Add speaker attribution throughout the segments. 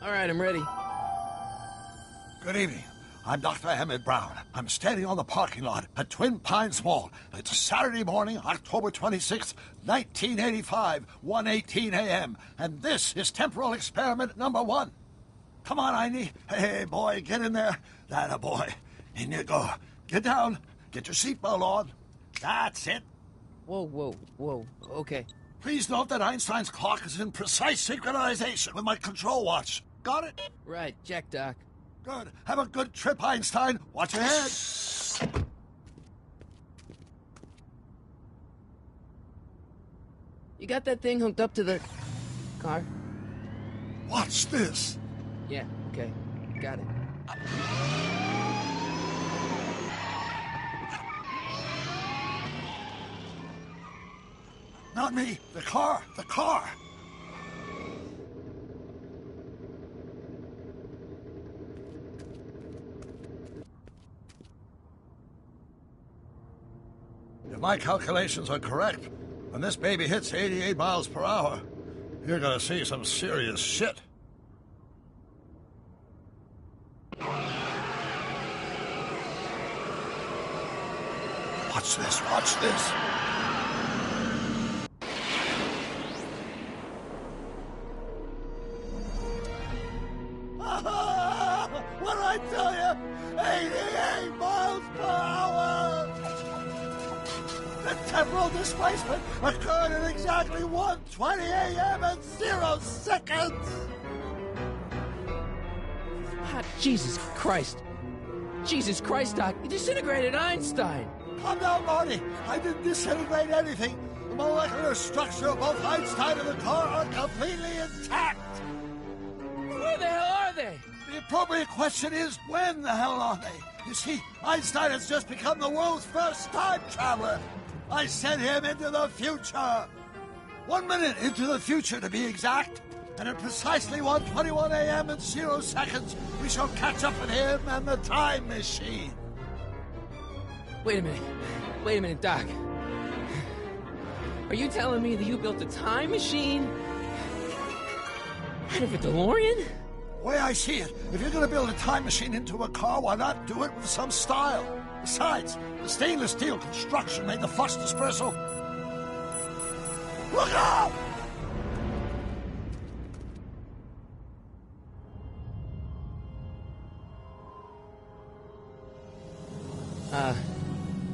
Speaker 1: All right, I'm ready.
Speaker 2: Good evening. I'm Dr. Emmett Brown. I'm standing on the parking lot at Twin Pines Mall. It's Saturday morning, October 26th, 1985, 1:18 a.m. And this is temporal experiment number 1. Come on, Einie. Hey, boy, get in there. That a boy. In you go. Get down. Get your seatbelt on. That's it.
Speaker 1: Whoa. Okay.
Speaker 2: Please note that Einstein's clock is in precise synchronization with my control watch. Got it?
Speaker 1: Right, check, Doc.
Speaker 2: Good. Have a good trip, Einstein. Watch your head.
Speaker 1: You got that thing hooked up to the car?
Speaker 2: Watch this.
Speaker 1: Yeah, okay. Got it.
Speaker 2: Not me. The car. The car. If my calculations are correct, when this baby hits 88 miles per hour, you're gonna see some serious shit. Watch this, watch this. What did I tell you? 88 miles per hour! The temporal displacement occurred at exactly 1:20 a.m. and 0 seconds!
Speaker 1: Ah, Jesus Christ, Doc. You disintegrated Einstein.
Speaker 2: Calm down, Marty. I didn't disintegrate anything. The molecular structure of both Einstein and the car are completely intact.
Speaker 1: Where the hell are they?
Speaker 2: The appropriate question is, when the hell are they? You see, Einstein has just become the world's first time traveler. I sent him into the future. 1 minute into the future, to be exact. And at precisely 1:21 a.m. and 0 seconds, we shall catch up with him and the time machine.
Speaker 1: Wait a minute, Doc. Are you telling me that you built a time machine out of a DeLorean?
Speaker 2: The way I see it, if you're going to build a time machine into a car, why not do it with some style? Besides, the stainless steel construction made the flux dispersal. Look out!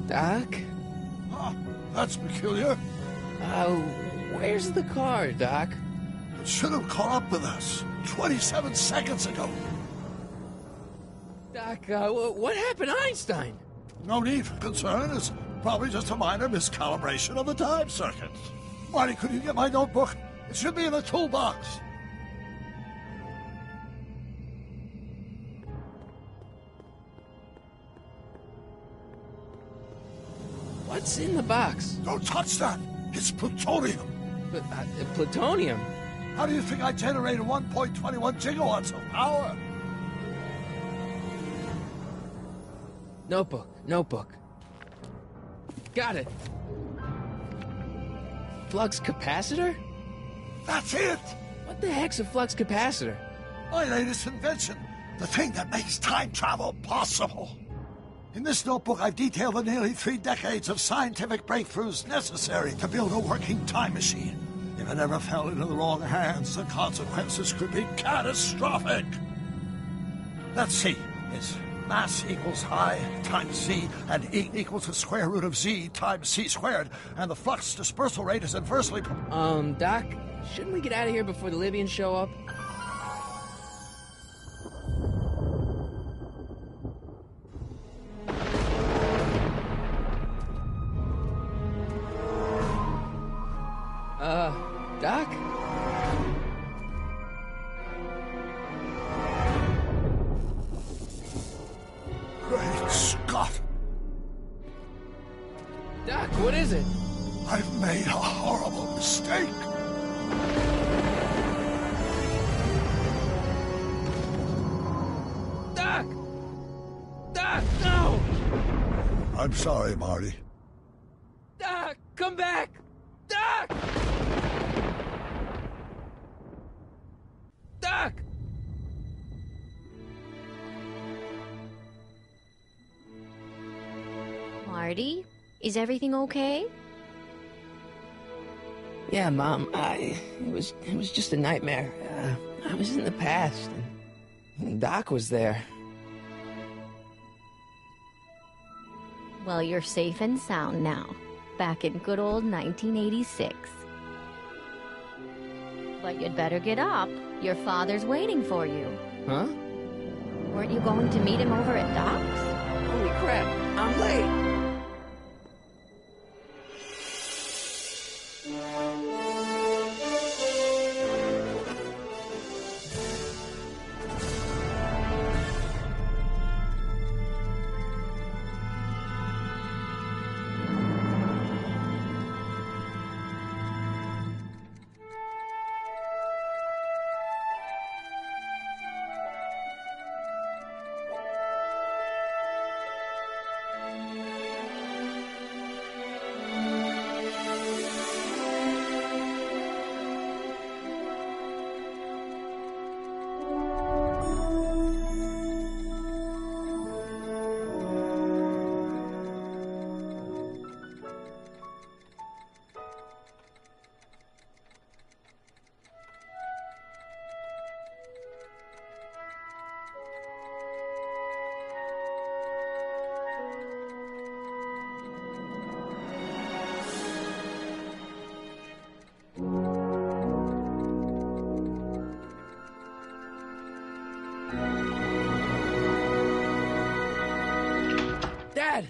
Speaker 1: Doc?
Speaker 2: That's peculiar.
Speaker 1: Where's the car, Doc?
Speaker 2: It should have caught up with us 27 seconds ago.
Speaker 1: Doc, what happened to Einstein?
Speaker 2: No need for concern. It's probably just a minor miscalibration of the time circuits. Marty, could you get my notebook? It should be in the toolbox.
Speaker 1: What's in the box?
Speaker 2: Don't touch that. It's plutonium.
Speaker 1: Plutonium?
Speaker 2: How do you think I generated 1.21 gigawatts of power?
Speaker 1: Notebook. Got it. Flux capacitor?
Speaker 2: That's it!
Speaker 1: What the heck's a flux capacitor?
Speaker 2: My latest invention. The thing that makes time travel possible. In this notebook, I've detailed the nearly 3 decades of scientific breakthroughs necessary to build a working time machine. If it ever fell into the wrong hands, the consequences could be catastrophic. Let's see. It's mass equals I times Z, and E equals the square root of Z times C squared, and the flux dispersal rate is inversely...
Speaker 1: Doc, shouldn't we get out of here before the Libyans show up? Doc?
Speaker 2: Great Scott!
Speaker 1: Doc, what is it?
Speaker 2: I've made a horrible mistake.
Speaker 1: Doc! Doc, no!
Speaker 2: I'm sorry, Marty.
Speaker 1: Doc, come back! Doc! Doc!
Speaker 3: Marty, is everything okay?
Speaker 1: Yeah, Mom, it was just a nightmare. I was in the past, and Doc was there.
Speaker 3: Well, you're safe and sound now, back in good old 1986. But you'd better get up. Your father's waiting for you.
Speaker 1: Huh?
Speaker 3: Weren't you going to meet him over at Doc's?
Speaker 1: Holy crap, I'm late! Dad,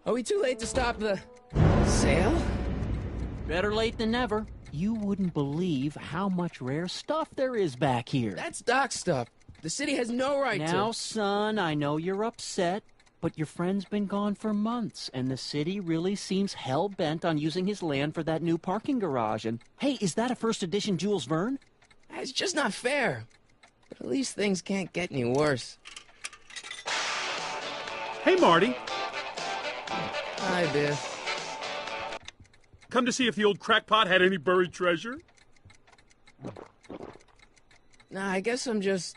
Speaker 1: are we too late to stop the sale?
Speaker 4: Better late than never. You wouldn't believe how much rare stuff there is back here.
Speaker 1: That's Doc's stuff. The city has no right to...
Speaker 4: Now, son, I know you're upset, but your friend's been gone for months, and the city really seems hell-bent on using his land for that new parking garage. And, hey, is that a first edition Jules Verne?
Speaker 1: It's just not fair. But at least things can't get any worse.
Speaker 5: Hey, Marty.
Speaker 1: Hi, Biff.
Speaker 5: Come to see if the old crackpot had any buried treasure?
Speaker 1: Nah, I guess I'm just...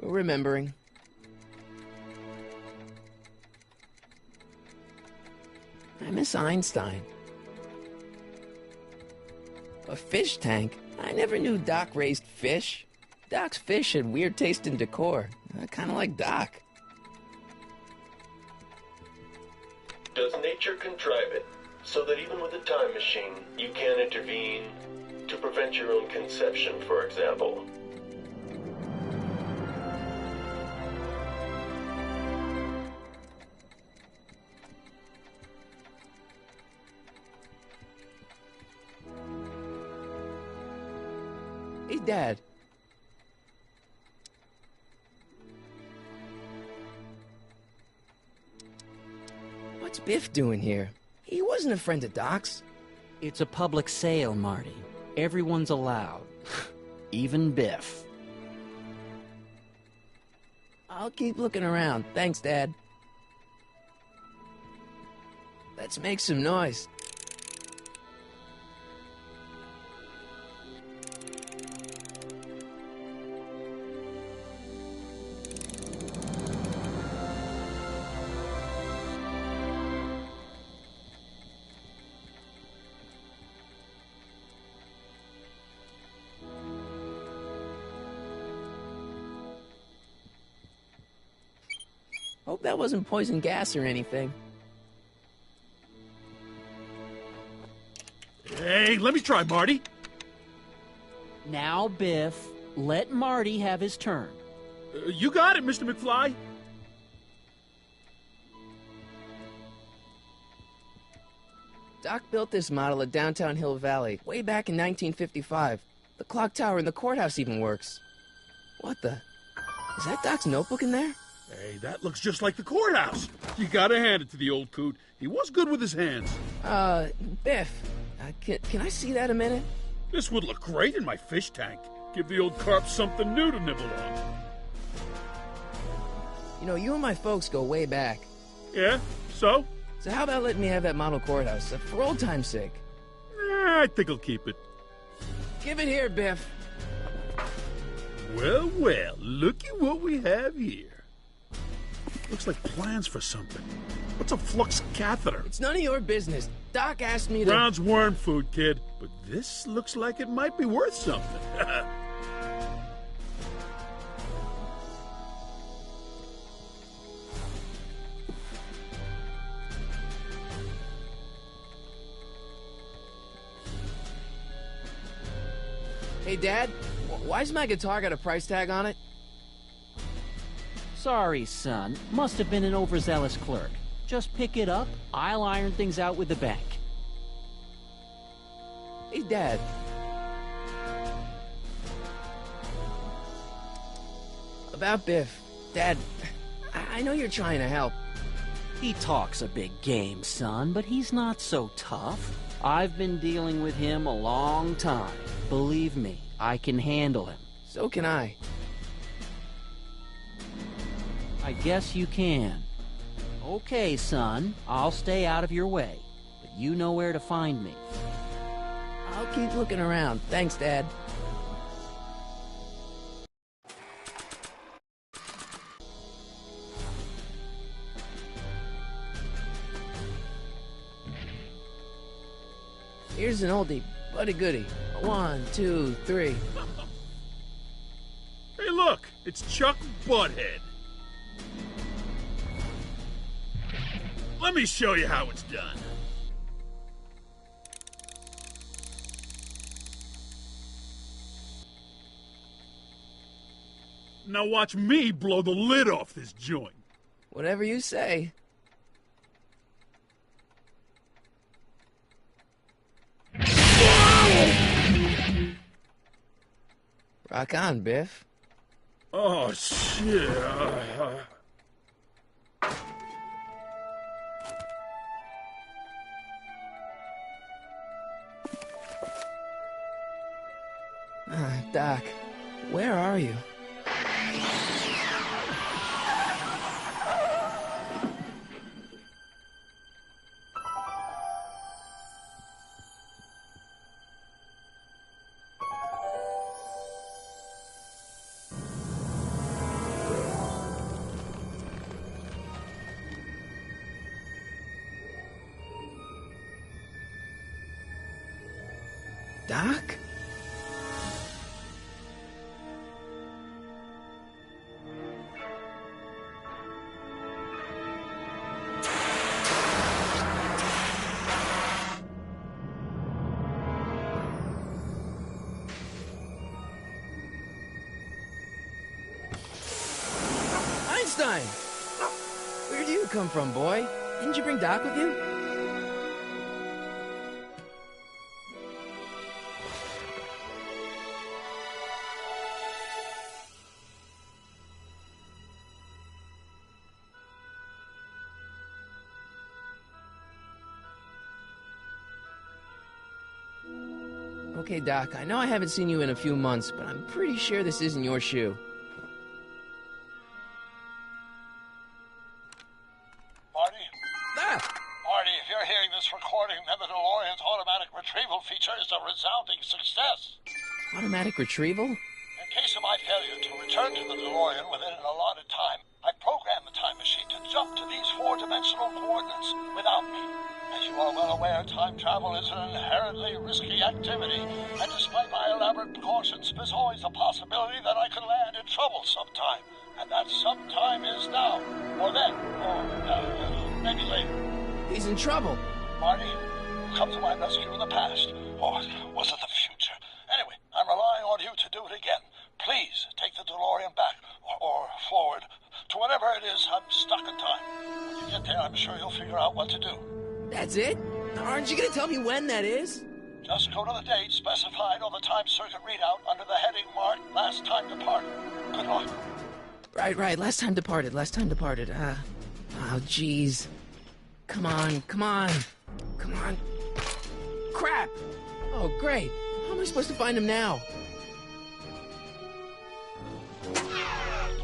Speaker 1: remembering. I miss Einstein. A fish tank? I never knew Doc raised fish. Doc's fish had weird taste in decor. I kind of like Doc.
Speaker 6: Does nature contrive it so that even with a time machine, you can intervene to prevent your own conception, for example?
Speaker 1: Hey, Dad. What's Biff doing here? He wasn't a friend of Doc's.
Speaker 4: It's a public sale, Marty. Everyone's allowed. Even Biff.
Speaker 1: I'll keep looking around. Thanks, Dad. Let's make some noise. Hope that wasn't poison gas or anything.
Speaker 5: Hey, let me try, Marty.
Speaker 4: Now, Biff, let Marty have his turn.
Speaker 5: You got it, Mr. McFly.
Speaker 1: Doc built this model at downtown Hill Valley way back in 1955. The clock tower in the courthouse even works. What the? Is that Doc's notebook in there?
Speaker 5: Hey, that looks just like the courthouse. You gotta hand it to the old coot. He was good with his hands.
Speaker 1: Biff, can I see that a minute?
Speaker 5: This would look great in my fish tank. Give the old carp something new to nibble on.
Speaker 1: You know, you and my folks go way back.
Speaker 5: Yeah? So?
Speaker 1: So how about letting me have that model courthouse, for old time's sake?
Speaker 5: I think I'll keep it.
Speaker 1: Give it here, Biff.
Speaker 5: Well, well, looky what we have here. Looks like plans for something. What's a flux catheter?
Speaker 1: It's none of your business. Doc asked me to...
Speaker 5: Brown's worm food, kid. But this looks like it might be worth something.
Speaker 1: Hey, Dad, why's my guitar got a price tag on it?
Speaker 4: Sorry, son. Must have been an overzealous clerk. Just pick it up. I'll iron things out with the bank.
Speaker 1: Hey, Dad. About Biff. Dad, I know you're trying to help.
Speaker 4: He talks a big game, son, but he's not so tough. I've been dealing with him a long time. Believe me, I can handle him.
Speaker 1: So can I.
Speaker 4: I guess you can. Okay, son, I'll stay out of your way, but you know where to find me.
Speaker 1: I'll keep looking around. Thanks, Dad. Here's an oldie, but a goodie. 1, 2, 3.
Speaker 5: Hey, look! It's Chuck Butthead. Let me show you how it's done. Now watch me blow the lid off this joint.
Speaker 1: Whatever you say. Rock on, Biff.
Speaker 5: Oh, shit.
Speaker 1: Doc, where are you? Doc? Einstein! Where do you come from, boy? Didn't you bring Doc with you? Okay, Doc, I know I haven't seen you in a few months, but I'm pretty sure this isn't your shoe.
Speaker 2: Marty?
Speaker 1: Ah!
Speaker 2: Marty, if you're hearing this recording, then the DeLorean's automatic retrieval feature is a resounding success.
Speaker 1: Automatic retrieval?
Speaker 2: In case of my failure to return to the DeLorean within an allotted time, I programmed the time machine to jump to these four-dimensional coordinates without me. As you are well aware, time travel is an inherently risky activity, and despite my elaborate precautions, there's always a possibility that I could land in trouble sometime. And that sometime is now, or then, or maybe later.
Speaker 1: He's in trouble.
Speaker 2: Marty, come to my rescue in the past, or was it the future? Anyway, I'm relying on you to do it again. Please take the DeLorean back, or forward, to whenever it is I'm stuck in time. When you get there, I'm sure you'll figure out what to do.
Speaker 1: That's it? Aren't you gonna tell me when that is?
Speaker 2: Just go to the date specified on the time circuit readout under the heading marked Last Time Departed. Good luck.
Speaker 1: Right. Last time departed. Oh, jeez. Come on. Crap! Oh, great. How am I supposed to find him now?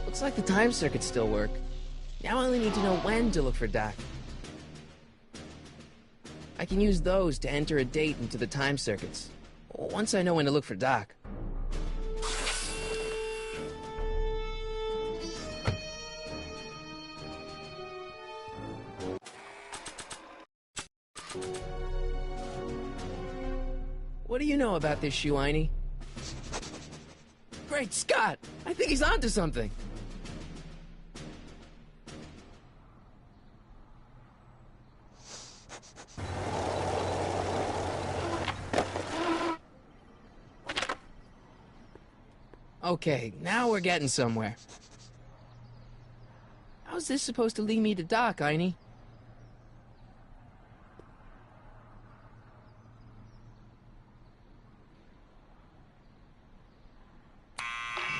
Speaker 1: Looks like the time circuits still work. Now I only need to know when to look for Doc. I can use those to enter a date into the time circuits. Once I know when to look for Doc. What do you know about this shoe, Einie? Great Scott! I think he's onto something. Okay, now we're getting somewhere. How's this supposed to lead me to Doc, Einie?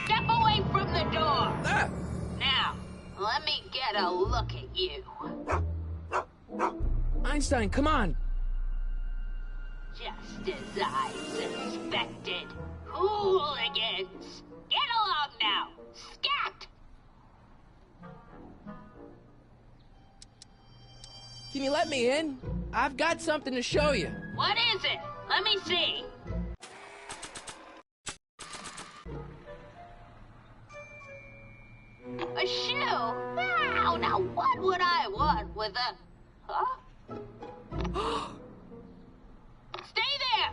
Speaker 7: Step away from the door!
Speaker 1: Ah!
Speaker 7: Now, let me get a look at you.
Speaker 1: Einstein, come on!
Speaker 7: Just as I suspected. Hooligans! Get along now! Scat!
Speaker 1: Can you let me in? I've got something to show you.
Speaker 7: What is it? Let me see. A shoe? Now what would I want with a... Huh? Stay there!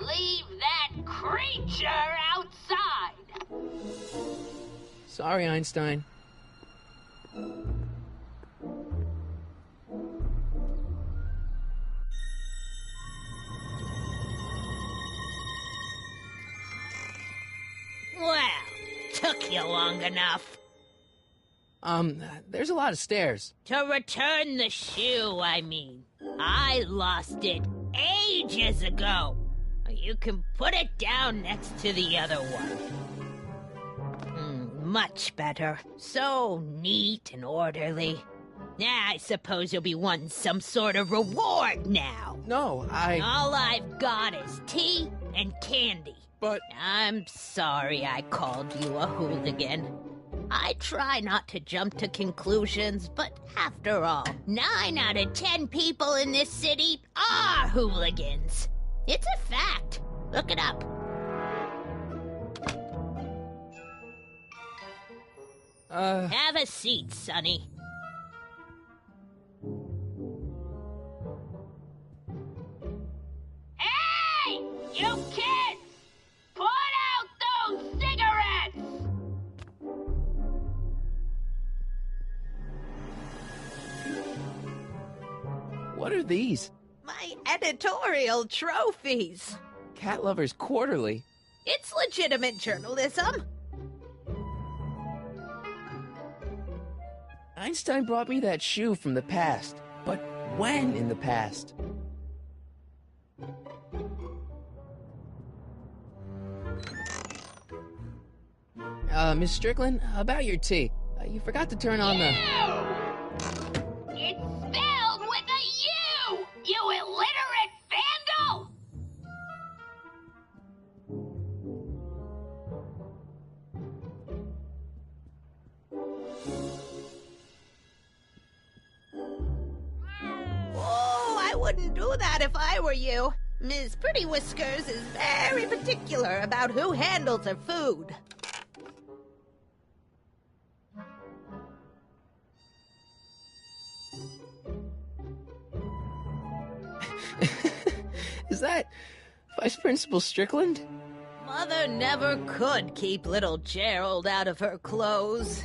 Speaker 7: Leave that creature outside!
Speaker 1: Sorry, Einstein.
Speaker 7: Well, took you long enough.
Speaker 1: There's a lot of stairs.
Speaker 7: To return the shoe, I mean. I lost it ages ago. You can put it down next to the other one. Much better. So neat and orderly. I suppose you'll be wanting some sort of reward now.
Speaker 1: No,
Speaker 7: All I've got is tea and candy.
Speaker 1: But...
Speaker 7: I'm sorry I called you a hooligan. I try not to jump to conclusions, but after all, 9 out of 10 people in this city are hooligans. It's a fact. Look it up. Have a seat, Sonny. Hey! You kids! Put out those cigarettes!
Speaker 1: what are these?
Speaker 7: My editorial trophies.
Speaker 1: Cat Lovers Quarterly.
Speaker 7: It's legitimate journalism.
Speaker 1: Einstein brought me that shoe from the past. But when in the past? Miss Strickland, about your tea. You forgot to turn on the...
Speaker 7: It's spelled with a U! You illiterate vandal! Oh, I wouldn't do that if I were you. Ms. Pretty Whiskers is very particular about who handles her food.
Speaker 1: Is that Vice Principal Strickland?
Speaker 7: Mother never could keep little Gerald out of her clothes.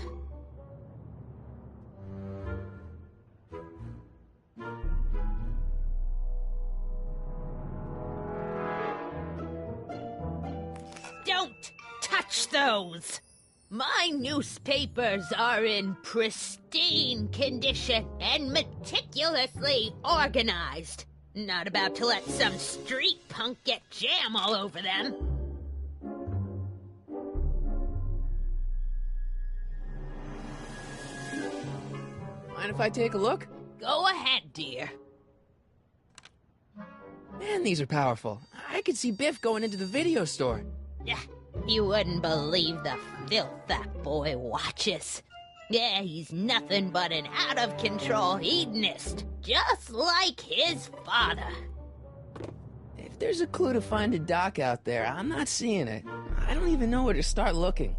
Speaker 7: Don't touch those! My newspapers are in pristine condition and meticulously organized. Not about to let some street punk get jam all over them.
Speaker 1: Mind if I take a look?
Speaker 7: Go ahead, dear.
Speaker 1: Man, these are powerful. I could see Biff going into the video store.
Speaker 7: You wouldn't believe the filth that boy watches. Yeah, he's nothing but an out-of-control hedonist, just like his father.
Speaker 1: If there's a clue to finding Doc out there, I'm not seeing it. I don't even know where to start looking.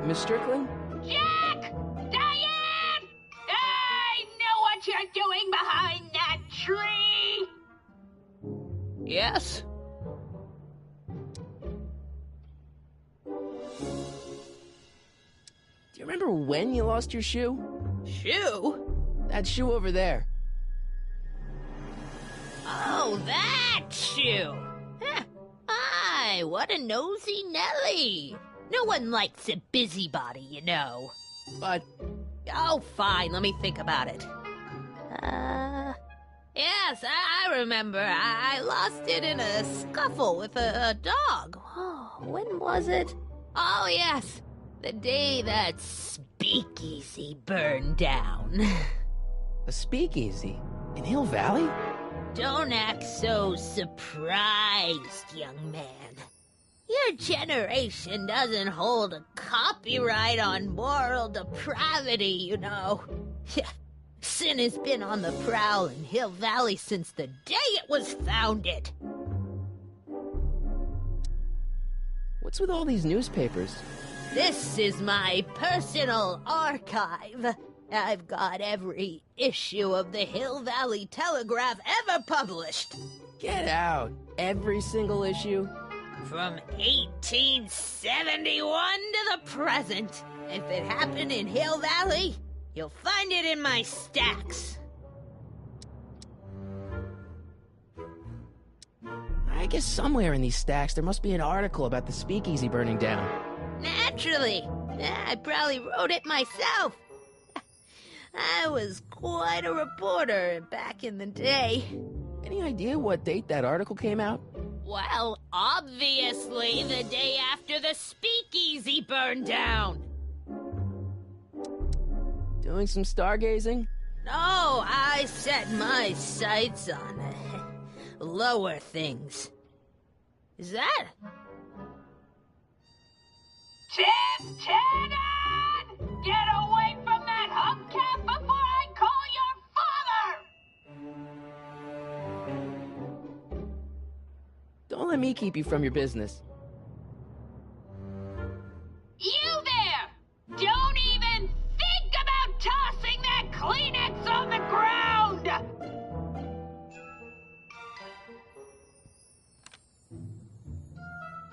Speaker 1: Miss Strickland?
Speaker 7: Jack! Diane! I know what you're doing behind that tree!
Speaker 1: Yes? Do you remember when you lost your shoe?
Speaker 7: Shoe?
Speaker 1: That shoe over there.
Speaker 7: Oh, that shoe! Huh. Aye, what a nosy Nelly! No one likes a busybody, you know.
Speaker 1: But...
Speaker 7: Oh, fine, let me think about it. Yes, I remember. I lost it in a scuffle with a dog. Oh, when was it? Oh, yes, the day that speakeasy burned down.
Speaker 1: A speakeasy? In Hill Valley?
Speaker 7: Don't act so surprised, young man. Your generation doesn't hold a copyright on moral depravity, you know. Sin has been on the prowl in Hill Valley since the day it was founded.
Speaker 1: What's with all these newspapers?
Speaker 7: This is my personal archive. I've got every issue of the Hill Valley Telegraph ever published.
Speaker 1: Get out. Every single issue?
Speaker 7: From 1871 to the present. If it happened in Hill Valley, you'll find it in my stacks.
Speaker 1: I guess somewhere in these stacks there must be an article about the speakeasy burning down.
Speaker 7: Naturally. I probably wrote it myself. I was quite a reporter back in the day.
Speaker 1: Any idea what date that article came out?
Speaker 7: Well, obviously the day after the speakeasy burned down.
Speaker 1: Doing some stargazing?
Speaker 7: No, I set my sights on lower things. Is that? Tennon! Get away from that hubcap before I call your father!
Speaker 1: Don't let me keep you from your business.
Speaker 7: You there! Don't even think about tossing that Kleenex on the ground!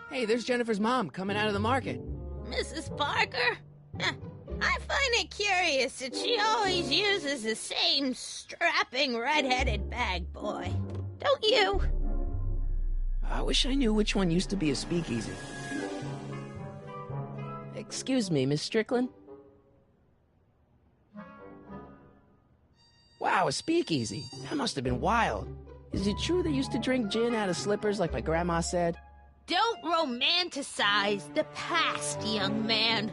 Speaker 1: Hey, there's Jennifer's mom coming out of the market.
Speaker 7: Mrs. Parker? I find it curious that she always uses the same strapping red-headed bag boy. Don't you?
Speaker 1: I wish I knew which one used to be a speakeasy. Excuse me, Miss Strickland? Wow, a speakeasy. That must have been wild. Is it true they used to drink gin out of slippers like my grandma said?
Speaker 7: Don't romanticize the past, young man.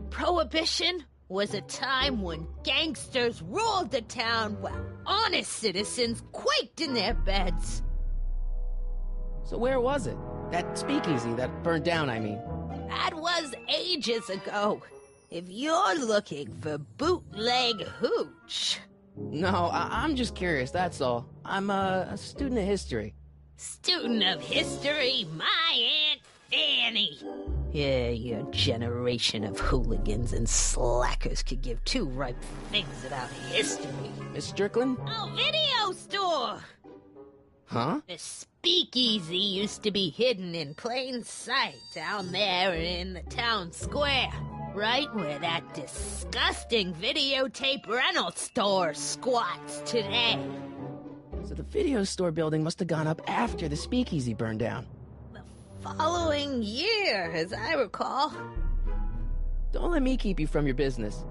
Speaker 7: Prohibition was a time when gangsters ruled the town while honest citizens quaked in their beds.
Speaker 1: So where was it? That speakeasy that burned down, I mean.
Speaker 7: That was ages ago. If you're looking for bootleg hooch...
Speaker 1: No, I'm just curious, that's all. I'm a student of history.
Speaker 7: Student of history, my Aunt Fanny. Yeah, your generation of hooligans and slackers could give two ripe things about history.
Speaker 1: Miss Strickland?
Speaker 7: Oh, video store!
Speaker 1: Huh?
Speaker 7: The speakeasy used to be hidden in plain sight down there in the town square. Right where that disgusting videotape rental store squats today.
Speaker 1: So the video store building must have gone up after the speakeasy burned down.
Speaker 7: The following year, as I recall.
Speaker 1: Don't let me keep you from your business.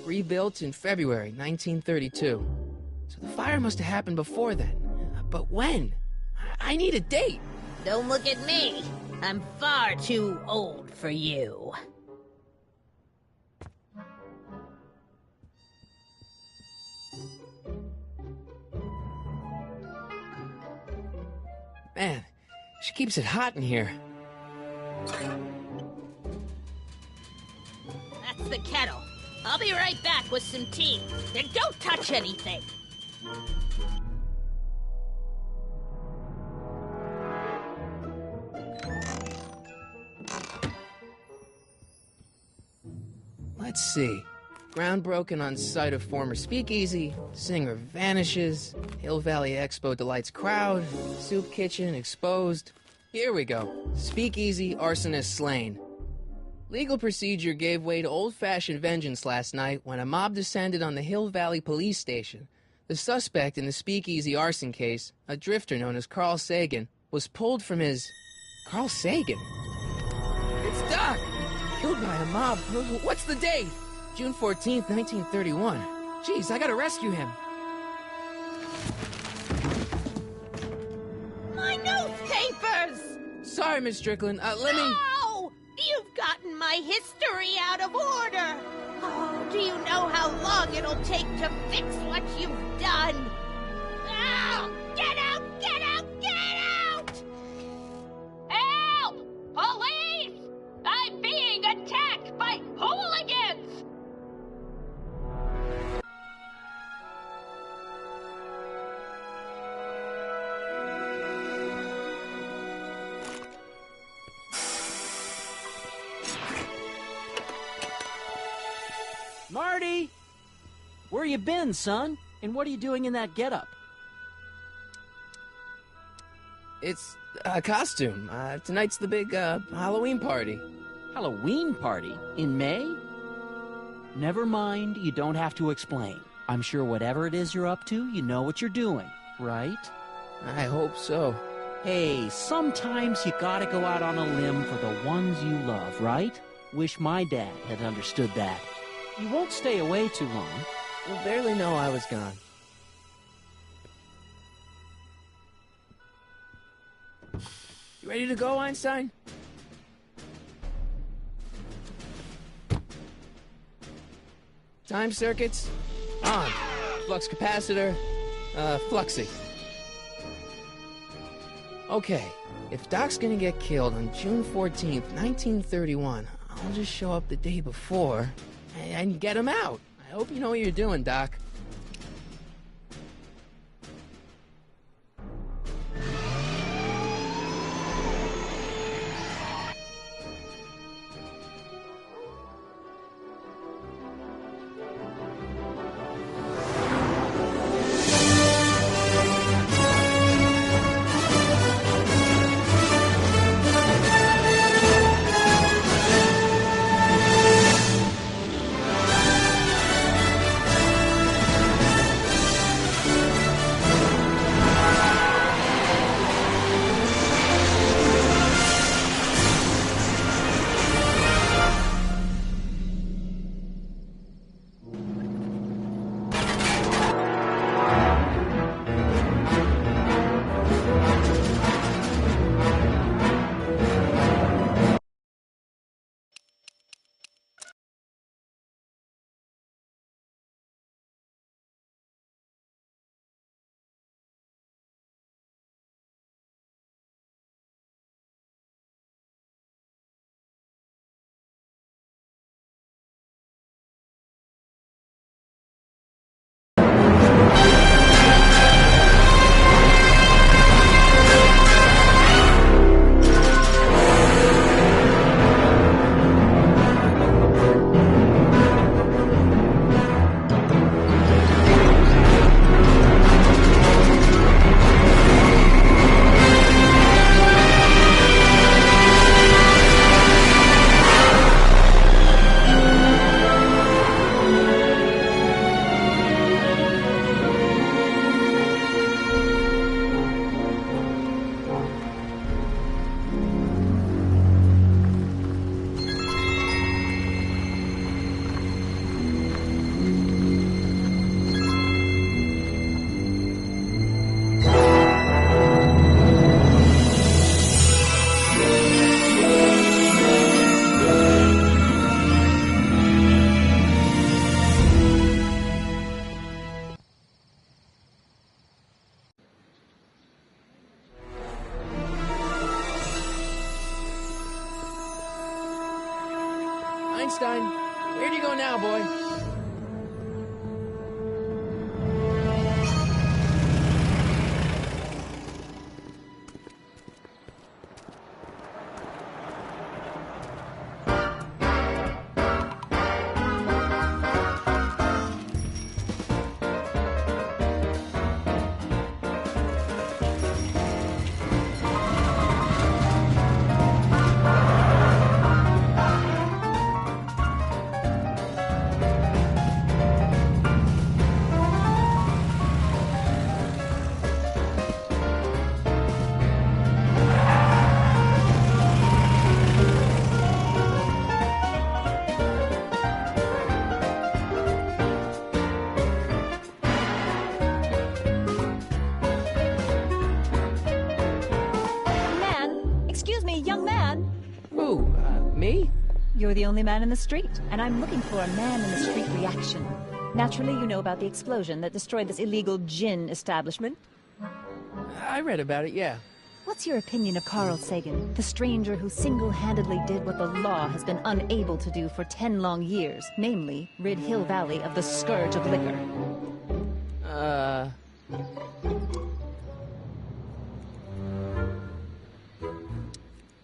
Speaker 1: Rebuilt in February 1932. So the fire must have happened before then. But when? I need a date.
Speaker 7: Don't look at me. I'm far too old for you.
Speaker 1: Man, she keeps it hot in here.
Speaker 7: That's the kettle. I'll be right back with some tea. Then don't touch anything.
Speaker 1: Let's see. Ground broken on site of former speakeasy. Singer vanishes. Hill Valley Expo delights crowd. Soup kitchen exposed. Here we go. Speakeasy arsonist slain. Legal procedure gave way to old-fashioned vengeance last night when a mob descended on the Hill Valley police station. The suspect in the speakeasy arson case, a drifter known as Carl Sagan, was pulled from his... Carl Sagan? It's Doc! Killed by a mob. What's the date? June 14th, 1931. Jeez, I gotta rescue him.
Speaker 7: My newspapers!
Speaker 1: Sorry, Miss Strickland. Let me...
Speaker 7: No! You've gotten my history out of order! Oh, do you know how long it'll take to fix what you've done? Oh, get out! Get out! Get out! Help! Police! I'm being attacked by hooligans!
Speaker 4: Marty! Where you been, son? And what are you doing in that getup?
Speaker 1: It's a costume. Tonight's the big, Halloween party.
Speaker 4: Halloween party? In May? Never mind, you don't have to explain. I'm sure whatever it is you're up to, you know what you're doing, right?
Speaker 1: I hope so.
Speaker 4: Hey, sometimes you gotta go out on a limb for the ones you love, right? Wish my dad had understood that. You won't stay away too long.
Speaker 1: You'll barely know I was gone. You ready to go, Einstein? Time circuits on. Flux capacitor, fluxy. Okay, if Doc's gonna get killed on June 14th, 1931, I'll just show up the day before and get him out. I hope you know what you're doing, Doc. Where'd you go now, boy? Me?
Speaker 8: You're the only man in the street, and I'm looking for a man in the street reaction. Naturally, you know about the explosion that destroyed this illegal gin establishment.
Speaker 1: I read about it, yeah.
Speaker 8: What's your opinion of Carl Sagan, the stranger who single-handedly did what the law has been unable to do for 10 long years, namely, rid Hill Valley of the scourge of liquor?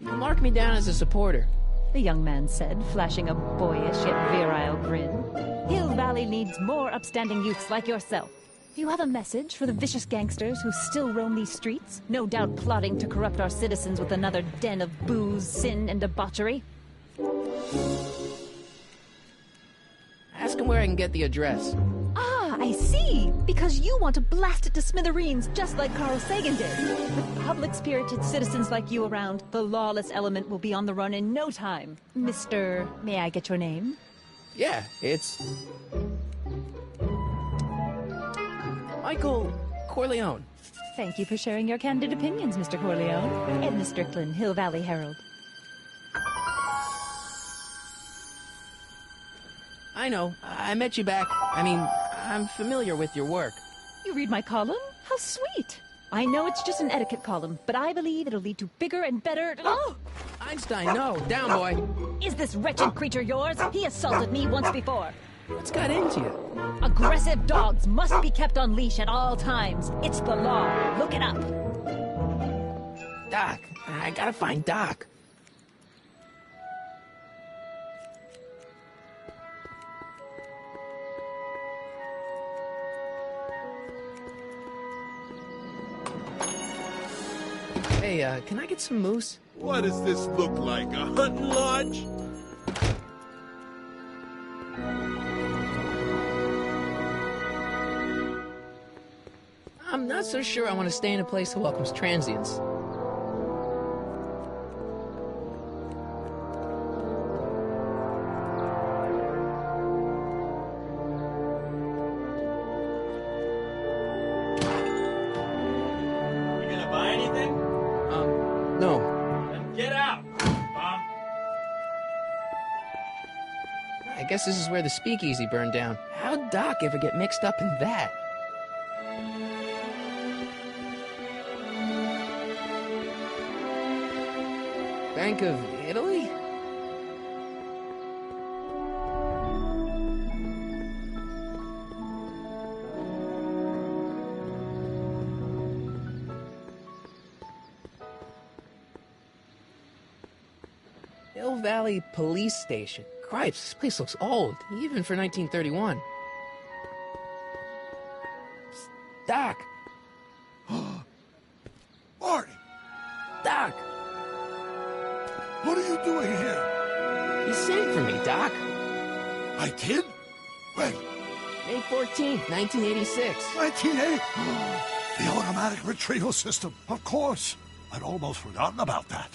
Speaker 1: You mark me down as a supporter.
Speaker 8: The young man said, flashing a boyish yet virile grin. Hill Valley needs more upstanding youths like yourself. Do you have a message for the vicious gangsters who still roam these streets, no doubt plotting to corrupt our citizens with another den of booze, sin, and debauchery?
Speaker 1: Ask him where I can get the address.
Speaker 8: Ah, I see! Because you want to blast it to smithereens just like Carl Sagan did. With public-spirited citizens like you around, the lawless element will be on the run in no time. Mr. May I get your name?
Speaker 1: Yeah, it's... Michael Corleone.
Speaker 8: Thank you for sharing your candid opinions, Mr. Corleone. Edna Strickland, Hill Valley Herald.
Speaker 1: I know. I met you back. I'm familiar with your work.
Speaker 8: You read my column? How sweet! I know it's just an etiquette column, but I believe it'll lead to bigger and better... Oh!
Speaker 1: Einstein, no. Down, boy.
Speaker 8: Is this wretched creature yours? He assaulted me once before.
Speaker 1: What's got into you?
Speaker 8: Aggressive dogs must be kept on leash at all times. It's the law. Look it up.
Speaker 1: Doc. I gotta find Doc. Hey, can I get some moose?
Speaker 5: What does this look like, a hunting lodge?
Speaker 1: I'm not so sure I want to stay in a place that welcomes transients.
Speaker 9: You gonna buy anything?
Speaker 1: No.
Speaker 9: Then get out, Mom.
Speaker 1: I guess this is where the speakeasy burned down. How'd Doc ever get mixed up in that? Bank of Italy? Hill Valley Police Station. Cripes, this place looks old, even for 1931. Psst, Doc!
Speaker 2: Marty!
Speaker 1: Doc!
Speaker 2: What are you doing here?
Speaker 1: You sent for me, Doc.
Speaker 2: I did? When?
Speaker 1: May 14th, 1986.
Speaker 2: 1980? The automatic retrieval system. Of course. I'd almost forgotten about that.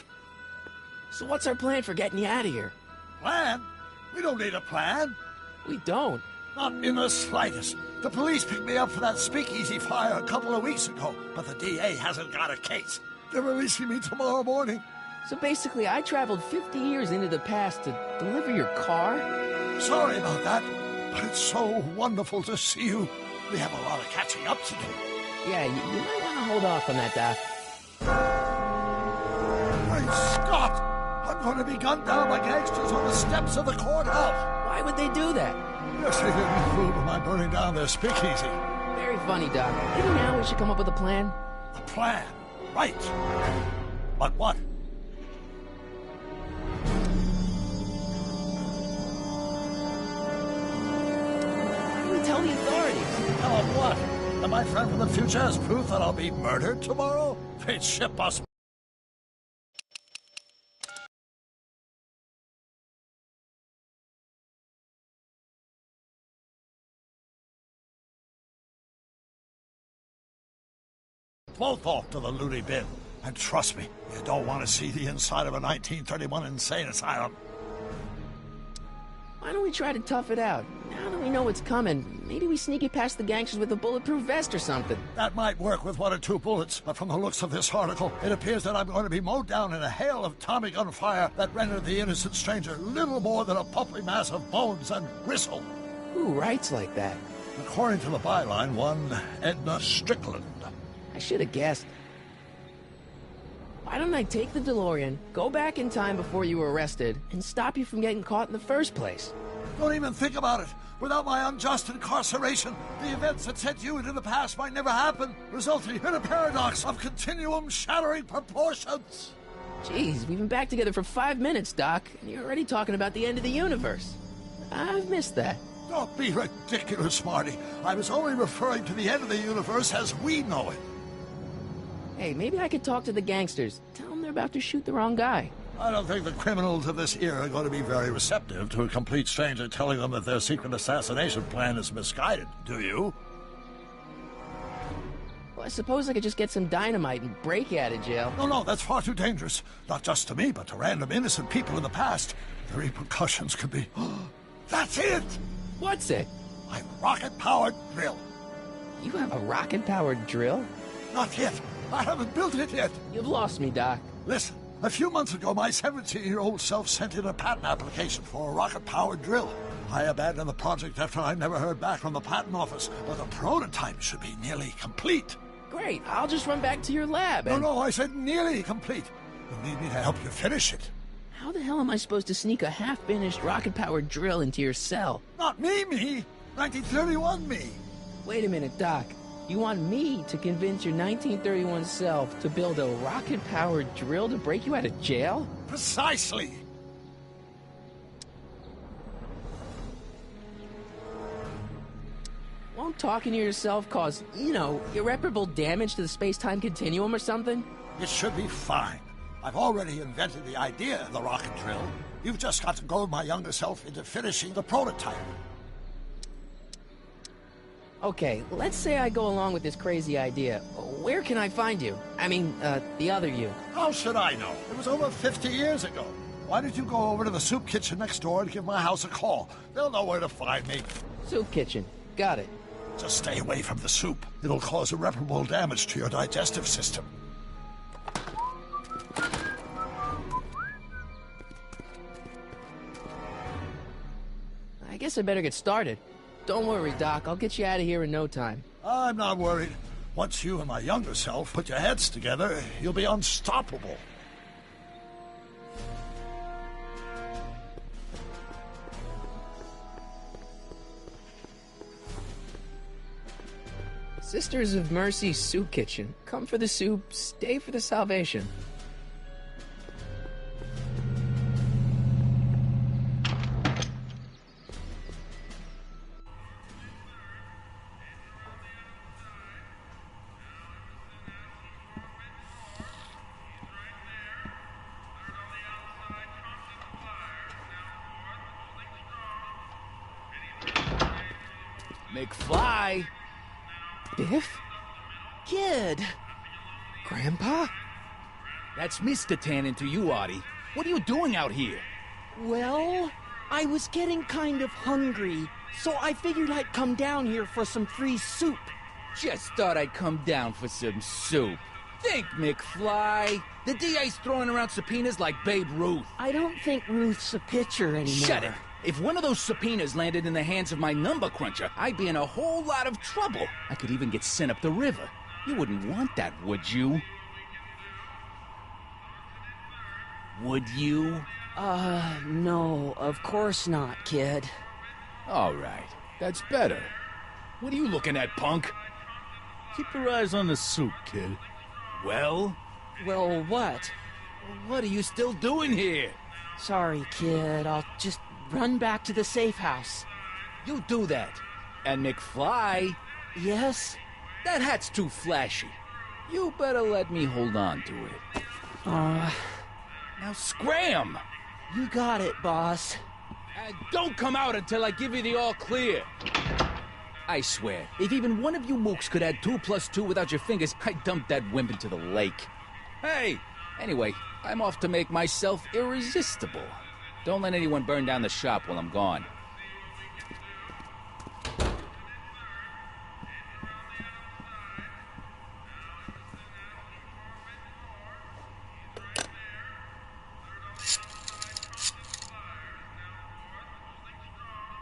Speaker 1: So what's our plan for getting you out of here?
Speaker 2: Plan? We don't need a plan.
Speaker 1: We don't.
Speaker 2: Not in the slightest. The police picked me up for that speakeasy fire a couple of weeks ago, but the DA hasn't got a case. They're releasing me tomorrow morning.
Speaker 1: So basically, I traveled 50 years into the past to deliver your car?
Speaker 2: Sorry about that, but it's so wonderful to see you. We have a lot of catching up to do.
Speaker 1: Yeah, you might want to hold off on that, Doc.
Speaker 2: Great Scott! I'm going to be gunned down by gangsters on the steps of the courthouse.
Speaker 1: Why would they do that?
Speaker 2: Yes, they didn't fool by burning down their speakeasy.
Speaker 1: Very funny, Doc. Maybe now we should come up with a plan.
Speaker 2: A plan? Right. But what?
Speaker 1: Why do we tell the authorities?
Speaker 2: Tell them what? That my friend from the future has proof that I'll be murdered tomorrow? They'd ship us. Both off to the loony bin. And trust me, you don't want to see the inside of a 1931 insane asylum.
Speaker 1: Why don't we try to tough it out? Now that we know what's coming, maybe we sneak it past the gangsters with a bulletproof vest or something.
Speaker 2: That might work with 1 or 2 bullets, but from the looks of this article, it appears that I'm going to be mowed down in a hail of Tommy gun fire that rendered the innocent stranger little more than a puffy mass of bones and gristle.
Speaker 1: Who writes like that?
Speaker 2: According to the byline, one Edna Strickland.
Speaker 1: I should have guessed. Why don't I take the DeLorean, go back in time before you were arrested, and stop you from getting caught in the first place?
Speaker 2: Don't even think about it. Without my unjust incarceration, the events that sent you into the past might never happen, resulting in a paradox of continuum-shattering proportions.
Speaker 1: Jeez, we've been back together for 5 minutes, Doc, and you're already talking about the end of the universe. I've missed that.
Speaker 2: Don't be ridiculous, Marty. I was only referring to the end of the universe as we know it.
Speaker 1: Hey, maybe I could talk to the gangsters. Tell them they're about to shoot the wrong guy.
Speaker 2: I don't think the criminals of this era are going to be very receptive to a complete stranger telling them that their secret assassination plan is misguided, do you?
Speaker 1: Well, I suppose I could just get some dynamite and break you out of jail.
Speaker 2: No, that's far too dangerous. Not just to me, but to random innocent people in the past. The repercussions could be... That's it!
Speaker 1: What's it?
Speaker 2: My rocket-powered drill.
Speaker 1: You have a rocket-powered drill?
Speaker 2: Not yet. I haven't built it yet.
Speaker 1: You've lost me, Doc.
Speaker 2: Listen, a few months ago, my 17-year-old self sent in a patent application for a rocket-powered drill. I abandoned the project after I never heard back from the patent office, but the prototype should be nearly complete.
Speaker 1: Great, I'll just run back to your lab and...
Speaker 2: No, I said nearly complete. You need me to help you finish it.
Speaker 1: How the hell am I supposed to sneak a half-finished rocket-powered drill into your cell?
Speaker 2: Not me! 1931 me!
Speaker 1: Wait a minute, Doc. You want me to convince your 1931 self to build a rocket-powered drill to break you out of jail?
Speaker 2: Precisely!
Speaker 1: Won't talking to yourself cause, irreparable damage to the space-time continuum or something?
Speaker 2: It should be fine. I've already invented the idea of the rocket drill. You've just got to goad my younger self into finishing the prototype.
Speaker 1: Okay, let's say I go along with this crazy idea. Where can I find you? I mean, the other you.
Speaker 2: How should I know? It was over 50 years ago. Why don't you go over to the soup kitchen next door and give my house a call? They'll know where to find me.
Speaker 1: Soup kitchen. Got it.
Speaker 2: Just stay away from the soup. It'll cause irreparable damage to your digestive system.
Speaker 1: I guess I better get started. Don't worry, Doc. I'll get you out of here in no time.
Speaker 2: I'm not worried. Once you and my younger self put your heads together, you'll be unstoppable.
Speaker 1: Sisters of Mercy Soup Kitchen. Come for the soup, stay for the salvation. McFly! Biff?
Speaker 10: Kid!
Speaker 1: Grandpa?
Speaker 10: That's Mr. Tannen to you, Artie. What are you doing out here?
Speaker 4: Well, I was getting kind of hungry, so I figured I'd come down here for some free soup.
Speaker 10: Just thought I'd come down for some soup. Think, McFly. The DA's throwing around subpoenas like Babe Ruth.
Speaker 4: I don't think Ruth's a pitcher anymore.
Speaker 10: Shut it! If one of those subpoenas landed in the hands of my number cruncher, I'd be in a whole lot of trouble. I could even get sent up the river. You wouldn't want that, would you? Would you?
Speaker 4: No, of course not, kid.
Speaker 10: All right, that's better. What are you looking at, punk?
Speaker 9: Keep your eyes on the soup, kid.
Speaker 10: Well?
Speaker 4: Well, what?
Speaker 10: What are you still doing here?
Speaker 4: Sorry, kid. I'll just run back to the safe house.
Speaker 10: You do that. And McFly,
Speaker 4: Yes?
Speaker 10: that hat's too flashy. You better let me hold on to it. Now scram!
Speaker 4: You got it, boss.
Speaker 10: And don't come out until I give you the all clear. I swear, if even one of you mooks could add 2 + 2 without your fingers, I'd dump that wimp into the lake. Hey! Anyway, I'm off to make myself irresistible. Don't let anyone burn down the shop while I'm gone.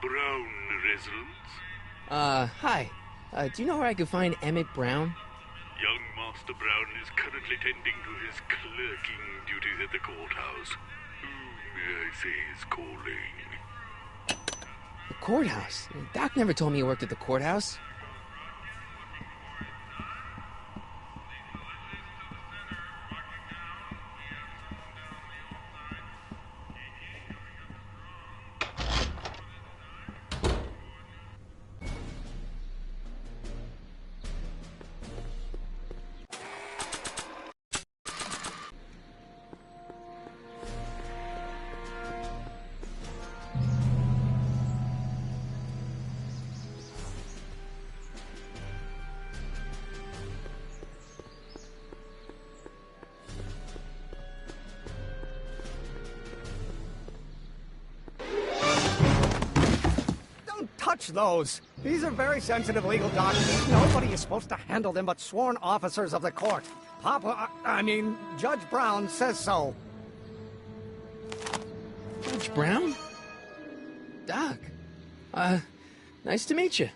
Speaker 11: Brown residence?
Speaker 1: Hi. Do you know where I could find Emmett Brown?
Speaker 11: Young Master Brown is currently tending to his clerking duties at the courthouse. Who, may I say, is calling?
Speaker 1: The courthouse? Doc never told me you worked at the courthouse.
Speaker 12: Touch those. These are very sensitive legal documents. Nobody is supposed to handle them but sworn officers of the court. Judge Brown says so.
Speaker 1: Judge Brown? Doc. Nice to meet you.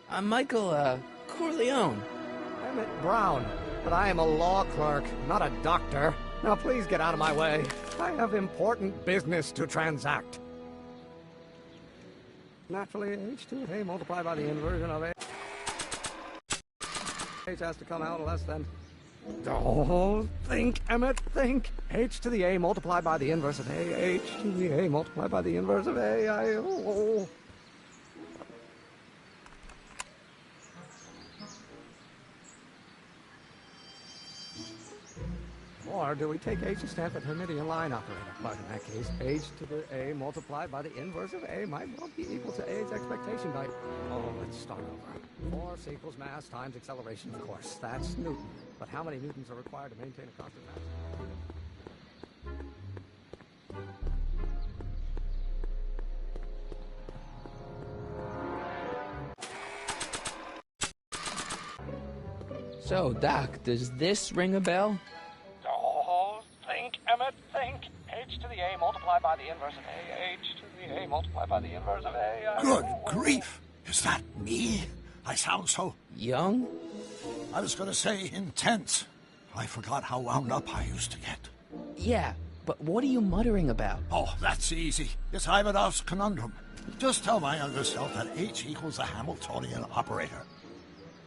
Speaker 1: I'm Michael, Corleone.
Speaker 12: Emmett Brown. But I am a law clerk, not a doctor. Now please get out of my way. I have important business to transact. Naturally, H2A multiplied by the inversion of A. H has to come out less than... Oh, think, Emmett, think. H to the A multiplied by the inverse of A. H to the A multiplied by the inverse of A. Or do we take H to stand for Hermitian line operator? But in that case, H to the A multiplied by the inverse of A might well be equal to A's expectation value. Oh, let's start over. Force equals mass times acceleration, of course. That's Newton. But how many newtons are required to maintain a constant mass?
Speaker 1: So, Doc, does this ring a bell?
Speaker 12: Oh, think, Emmett, think. H to the A multiplied by the inverse of A. H to the A multiplied by the inverse of A.
Speaker 2: Good grief! Is that me? I sound so...
Speaker 1: Young?
Speaker 2: I was going to say intense. I forgot how wound up I used to get.
Speaker 1: Yeah, but what are you muttering about?
Speaker 2: Oh, that's easy. It's Ivanov's conundrum. Just tell my younger self that H equals a Hamiltonian operator.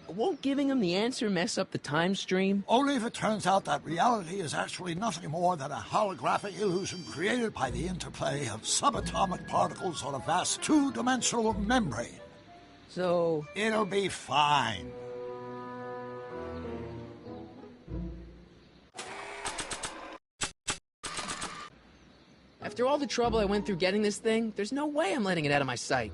Speaker 1: Won't giving him the answer mess up the time stream?
Speaker 2: Only if it turns out that reality is actually nothing more than a holographic illusion created by the interplay of subatomic particles on a vast two-dimensional membrane.
Speaker 1: So...
Speaker 2: It'll be fine.
Speaker 1: After all the trouble I went through getting this thing, there's no way I'm letting it out of my sight.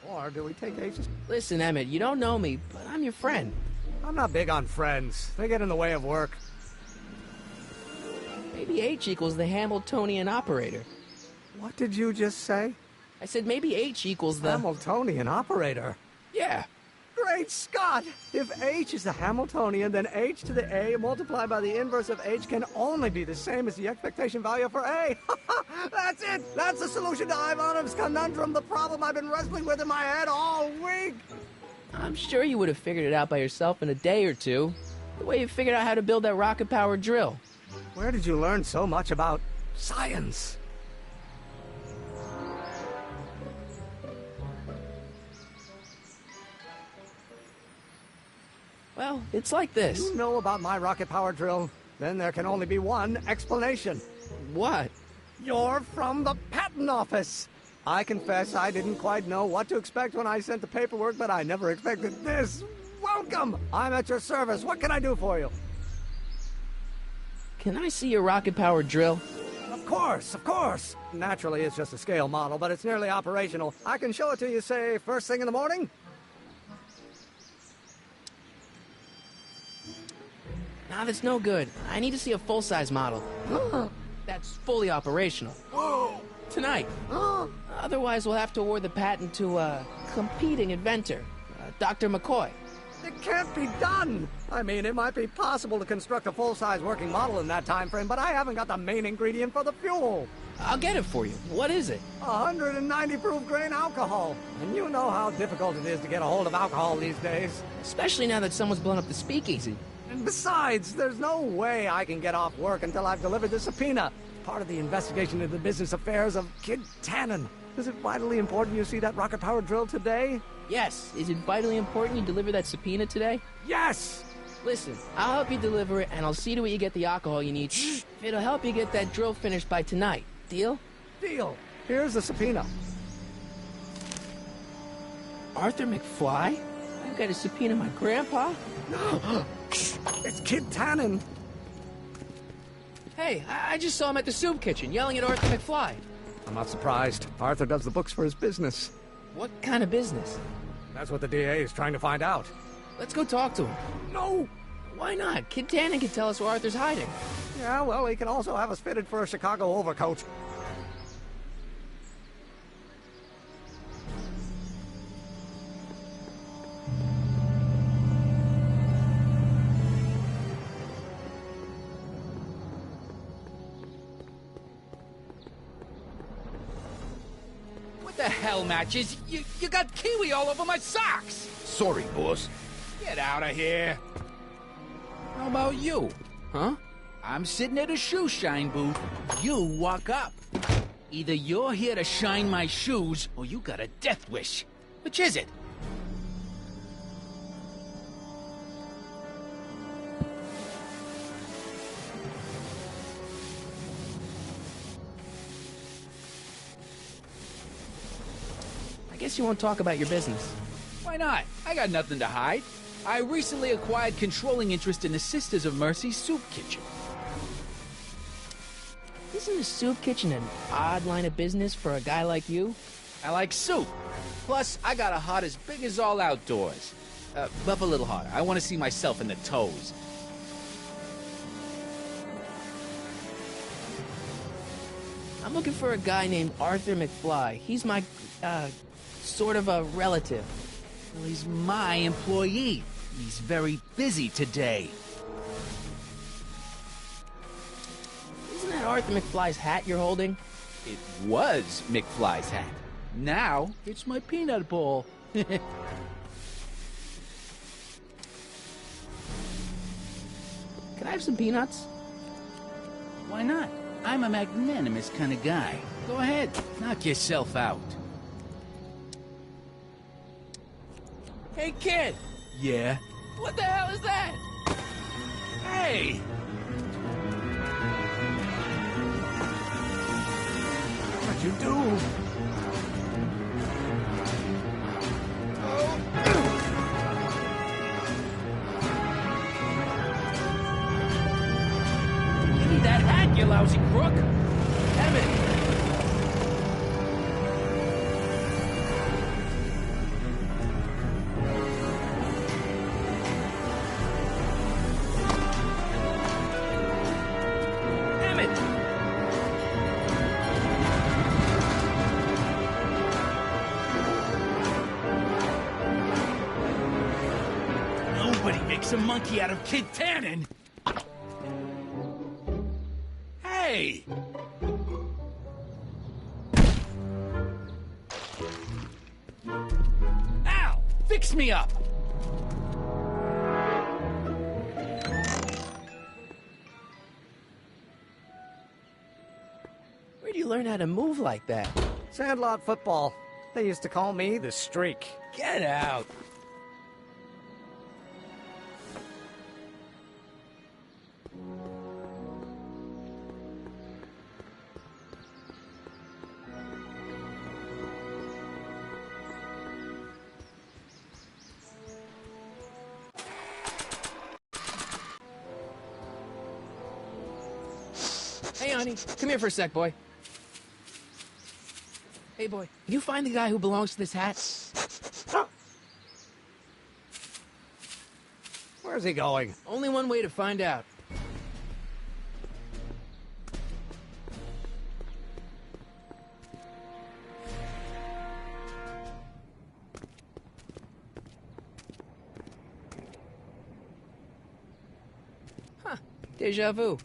Speaker 12: Or do we take H's?
Speaker 1: Listen, Emmett, you don't know me, but I'm your friend.
Speaker 12: I'm not big on friends. They get in the way of work.
Speaker 1: Maybe H equals the Hamiltonian operator.
Speaker 12: What did you just say?
Speaker 1: I said maybe H equals the...
Speaker 12: Hamiltonian operator?
Speaker 5: Yeah.
Speaker 12: Great Scott! If h is the Hamiltonian, then h to the a multiplied by the inverse of h can only be the same as the expectation value for a. That's it! That's the solution to Ivanov's conundrum, the problem I've been wrestling with in my head all week!
Speaker 1: I'm sure you would have figured it out by yourself in a day or two. The way you figured out how to build that rocket-powered drill.
Speaker 12: Where did you learn so much about science?
Speaker 1: Well, it's like this.
Speaker 12: You know about my rocket power drill? Then there can only be one explanation.
Speaker 1: What?
Speaker 12: You're from the patent office. I confess I didn't quite know what to expect when I sent the paperwork, but I never expected this. Welcome! I'm at your service. What can I do for you?
Speaker 1: Can I see your rocket-powered drill?
Speaker 12: Of course, of course. Naturally, it's just a scale model, but it's nearly operational. I can show it to you, say, first thing in the morning?
Speaker 1: Nah, that's no good. I need to see a full-size model. That's fully operational. Tonight. Otherwise, we'll have to award the patent to a competing inventor, Dr. McCoy.
Speaker 12: It can't be done! I mean, it might be possible to construct a full-size working model in that time frame, but I haven't got the main ingredient for the fuel.
Speaker 1: I'll get it for you. What is it?
Speaker 12: 190 proof grain alcohol. And you know how difficult it is to get a hold of alcohol these days.
Speaker 1: Especially now that someone's blown up the speakeasy.
Speaker 12: And besides, there's no way I can get off work until I've delivered the subpoena. Part of the investigation into the business affairs of Kid Tannen. Is it vitally important you see that rocket-powered drill today?
Speaker 1: Yes. Is it vitally important you deliver that subpoena today?
Speaker 12: Yes!
Speaker 1: Listen, I'll help you deliver it, and I'll see to it you get the alcohol you need. It'll help you get that drill finished by tonight. Deal?
Speaker 12: Deal. Here's the subpoena.
Speaker 1: Arthur McFly? I've got to subpoena my grandpa?
Speaker 12: No! It's Kid Tannen.
Speaker 1: Hey, I just saw him at the soup kitchen yelling at Arthur McFly.
Speaker 12: I'm not surprised. Arthur does the books for his business.
Speaker 1: What kind of business?
Speaker 12: That's what the DA is trying to find out.
Speaker 1: Let's go talk to him.
Speaker 12: No!
Speaker 1: Why not? Kid Tannen can tell us where Arthur's hiding.
Speaker 12: Yeah, well, he can also have us fitted for a Chicago overcoat.
Speaker 10: What the hell, Matches? You got kiwi all over my socks!
Speaker 5: Sorry, boss.
Speaker 10: Get out of here. How about you?
Speaker 1: Huh?
Speaker 10: I'm sitting at a shoe shine booth. You walk up. Either you're here to shine my shoes, or you got a death wish. Which is it?
Speaker 1: I guess you won't talk about your business.
Speaker 10: Why not? I got nothing to hide. I recently acquired controlling interest in the Sisters of Mercy soup kitchen.
Speaker 1: Isn't a soup kitchen an odd line of business for a guy like you?
Speaker 10: I like soup. Plus, I got a heart as big as all outdoors. Buff a little harder. I want to see myself in the toes.
Speaker 1: I'm looking for a guy named Arthur McFly. He's my, sort of a relative.
Speaker 10: Well, he's my employee. He's very busy today.
Speaker 1: Isn't that Arthur McFly's hat you're holding?
Speaker 10: It was McFly's hat. Now, it's my peanut bowl.
Speaker 1: Can I have some peanuts?
Speaker 10: Why not? I'm a magnanimous kind of guy. Go ahead, knock yourself out.
Speaker 1: Hey, kid!
Speaker 10: Yeah?
Speaker 1: What the hell is that?
Speaker 10: Hey!
Speaker 12: What'd you do?
Speaker 10: Give me that hat, you lousy crook!
Speaker 1: Emmett!
Speaker 10: Nobody makes a monkey out of Kid Tannen. Hey! Al, fix me up!
Speaker 1: Where'd you learn how to move like that?
Speaker 12: Sandlot football. They used to call me the Streak.
Speaker 1: Get out! Hey, honey, come here for a sec, boy. Hey, boy, can you find the guy who belongs to this hat?
Speaker 12: Where's he going?
Speaker 1: Only one way to find out. Huh, déjà vu.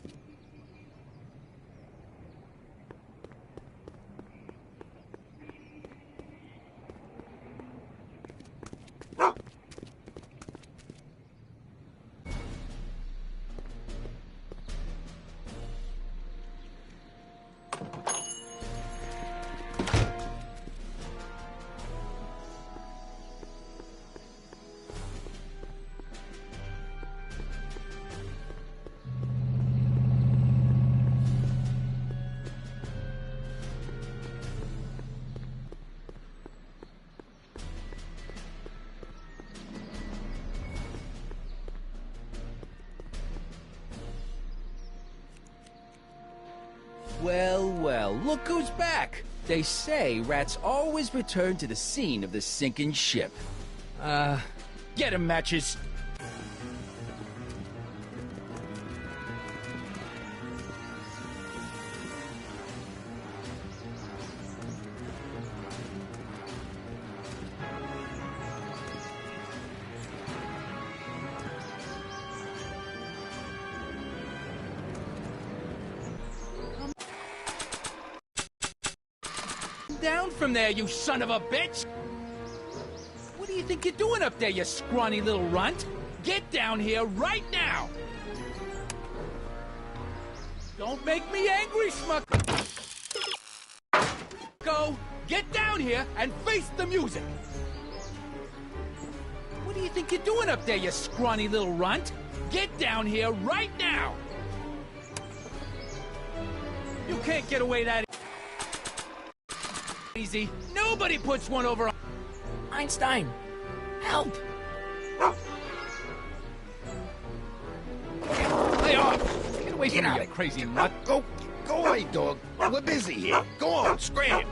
Speaker 10: Well, well, look who's back. They say rats always return to the scene of the sinking ship. Get 'em, Matches. Down from there, you son of a bitch! What do you think you're doing up there, you scrawny little runt? Get down here right now! Don't make me angry, schmuck! Go, get down here and face the music! What do you think you're doing up there, you scrawny little runt? Get down here right now! You can't get away that easy. Nobody puts one over.
Speaker 1: Einstein, help!
Speaker 10: Lay off! Get away from me, you crazy nut!
Speaker 13: Go away, dog. We're busy here. Go on, scram.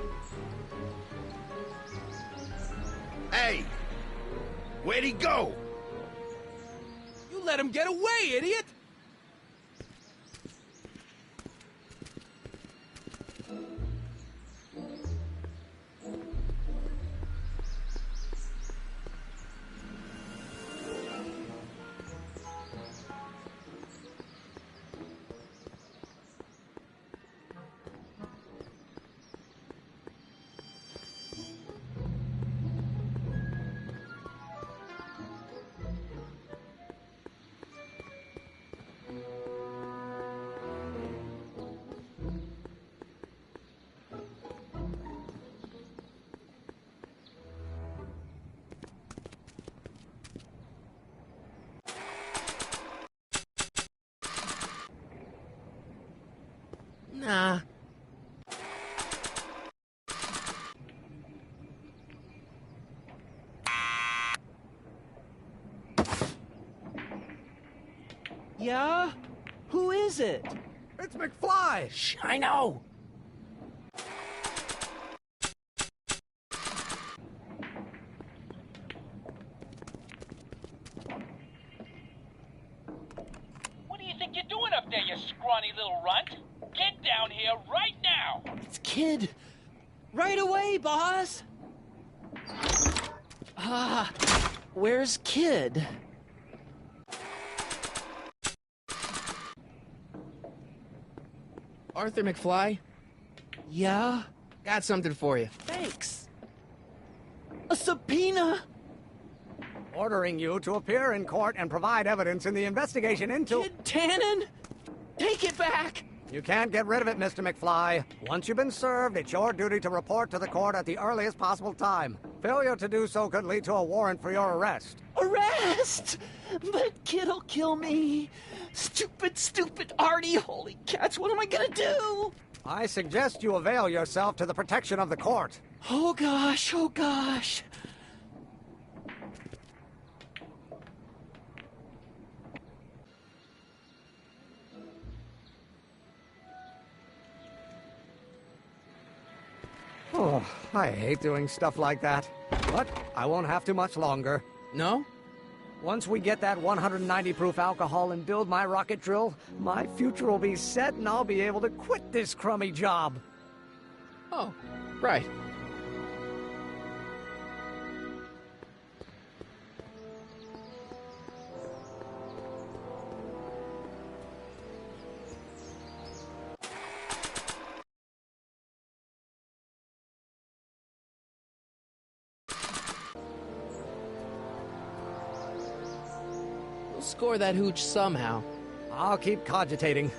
Speaker 13: Hey, where'd he go?
Speaker 10: You let him get away, idiot!
Speaker 1: Nah.
Speaker 4: Yeah? Who is it?
Speaker 12: It's McFly!
Speaker 1: Shh, I know!
Speaker 10: What do you think you're doing up there, you scrawny little runt? Get down here right now!
Speaker 4: It's Kid. Right away, boss! Where's Kid?
Speaker 1: Arthur McFly?
Speaker 4: Yeah?
Speaker 1: Got something for you.
Speaker 4: Thanks. A subpoena?
Speaker 12: Ordering you to appear in court and provide evidence in the investigation into...
Speaker 4: Kid Tannen? Take it back!
Speaker 12: You can't get rid of it, Mr. McFly. Once you've been served, it's your duty to report to the court at the earliest possible time. Failure to do so could lead to a warrant for your arrest.
Speaker 4: Arrest! But kid'll kill me. Stupid Artie. Holy cats, what am I gonna do?
Speaker 12: I suggest you avail yourself to the protection of the court.
Speaker 4: Oh gosh.
Speaker 12: Oh, I hate doing stuff like that. But I won't have to much longer.
Speaker 1: No?
Speaker 12: Once we get that 190 proof alcohol and build my rocket drill, my future will be set and I'll be able to quit this crummy job.
Speaker 1: Oh, right. We'll score that hooch somehow.
Speaker 12: I'll keep cogitating.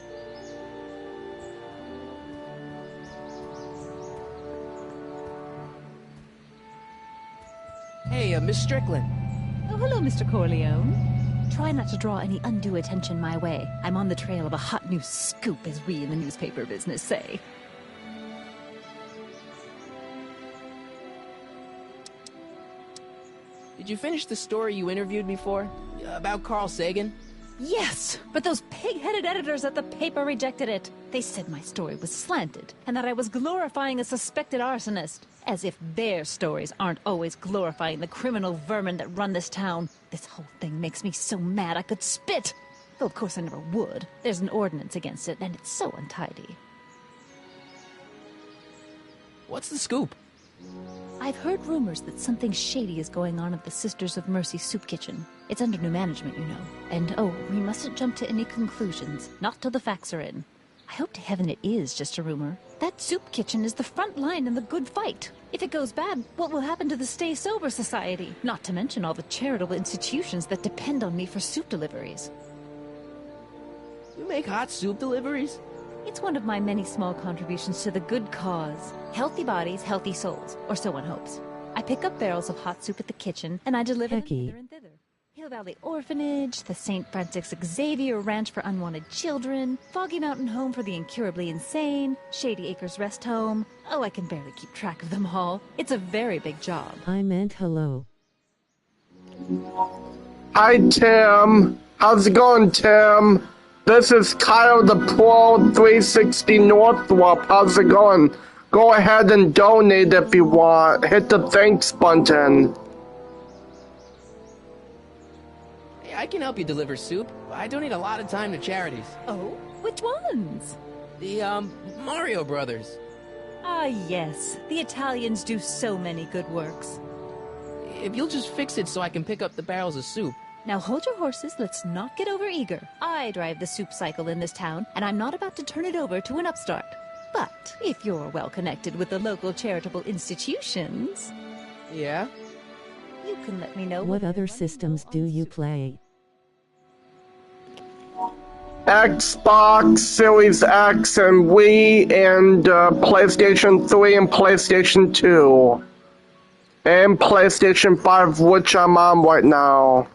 Speaker 1: Hey, Miss Strickland.
Speaker 8: Oh, hello, Mr. Corleone. Try not to draw any undue attention my way. I'm on the trail of a hot new scoop, as we in the newspaper business say.
Speaker 1: Did you finish the story you interviewed me for? About Carl Sagan?
Speaker 8: Yes, but those pig-headed editors at the paper rejected it. They said my story was slanted, and that I was glorifying a suspected arsonist. As if their stories aren't always glorifying the criminal vermin that run this town. This whole thing makes me so mad I could spit. Though of course I never would. There's an ordinance against it, and it's so untidy.
Speaker 1: What's the scoop?
Speaker 8: I've heard rumors that something shady is going on at the Sisters of Mercy soup kitchen. It's under new management, you know. And oh, we mustn't jump to any conclusions. Not till the facts are in. I hope to heaven it is just a rumor. That soup kitchen is the front line in the good fight. If it goes bad, what will happen to the Stay Sober Society? Not to mention all the charitable institutions that depend on me for soup deliveries.
Speaker 1: You make hot soup deliveries?
Speaker 8: It's one of my many small contributions to the good cause. Healthy bodies, healthy souls, or so one hopes. I pick up barrels of hot soup at the kitchen, and I deliver them hither and thither. Hill Valley Orphanage, the St. Francis Xavier Ranch for Unwanted Children, Foggy Mountain Home for the Incurably Insane, Shady Acres Rest Home. Oh, I can barely keep track of them all. It's a very big job.
Speaker 14: I meant hello.
Speaker 15: Hi, Tim. How's it going, Tim? This is Kyle the Pro 360 Northwap. How's it going? Go ahead and donate if you want. Hit the thanks button.
Speaker 1: Hey, I can help you deliver soup. I donate a lot of time to charities.
Speaker 8: Oh? Which ones?
Speaker 1: The, Mario Brothers.
Speaker 8: Ah, yes. The Italians do so many good works.
Speaker 1: If you'll just fix it so I can pick up the barrels of soup.
Speaker 8: Now hold your horses, let's not get overeager. I drive the soup cycle in this town, and I'm not about to turn it over to an upstart. But if you're well connected with the local charitable institutions...
Speaker 1: Yeah?
Speaker 8: You can let me know...
Speaker 14: What other systems do you play?
Speaker 15: Xbox Series X and Wii and PlayStation 3 and PlayStation 2. And PlayStation 5, which I'm on right now.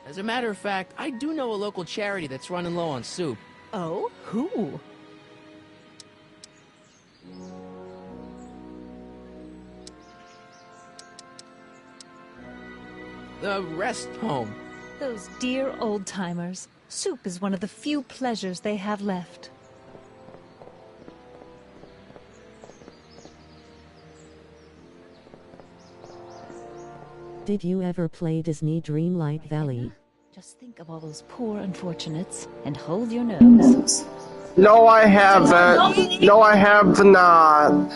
Speaker 1: As a matter of fact, I do know a local charity that's running low on soup.
Speaker 8: Oh? Who?
Speaker 1: The Rest Home.
Speaker 8: Those dear old-timers. Soup is one of the few pleasures they have left.
Speaker 14: Did you ever play Disney Dreamlight Valley?
Speaker 8: Just think of all those poor unfortunates and hold your nose.
Speaker 15: No, I haven't. No, I have not.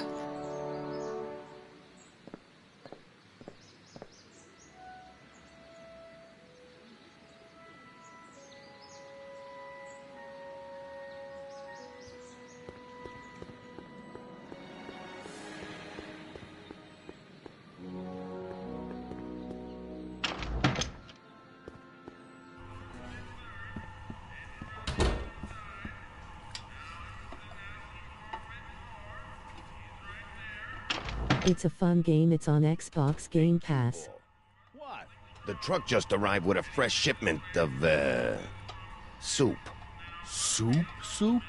Speaker 14: It's a fun game. It's on Xbox Game Pass.
Speaker 13: The truck just arrived with a fresh shipment of, soup.
Speaker 9: Soup?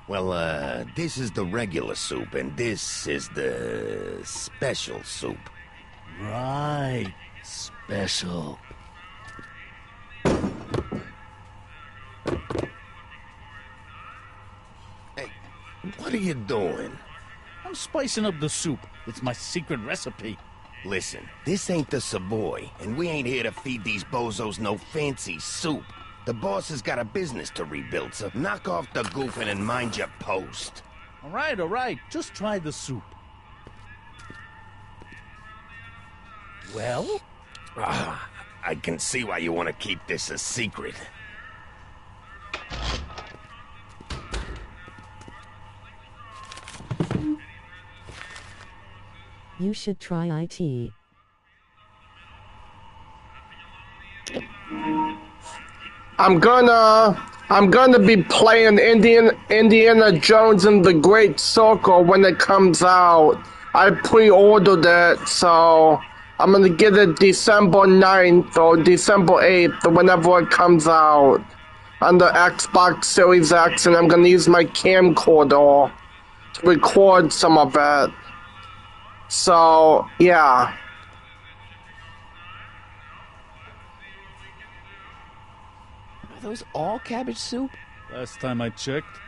Speaker 13: Well, this is the regular soup, and this is the special soup.
Speaker 9: Right. Special.
Speaker 13: Hey, what are you doing?
Speaker 9: I'm spicing up the soup. It's my secret recipe.
Speaker 13: Listen, this ain't the Savoy, and we ain't here to feed these bozos no fancy soup. The boss has got a business to rebuild, so knock off the goofing and mind your post.
Speaker 9: All right. Just try the soup. Well?
Speaker 13: I can see why you want to keep this a secret.
Speaker 14: You should try it.
Speaker 15: I'm gonna be playing Indiana Jones and the Great Circle when it comes out. I pre-ordered it, so I'm gonna get it December 9th or December 8th, whenever it comes out, on the Xbox Series X, and I'm gonna use my camcorder to record some of it. So, yeah.
Speaker 1: Are those all cabbage soup?
Speaker 9: Last time I checked.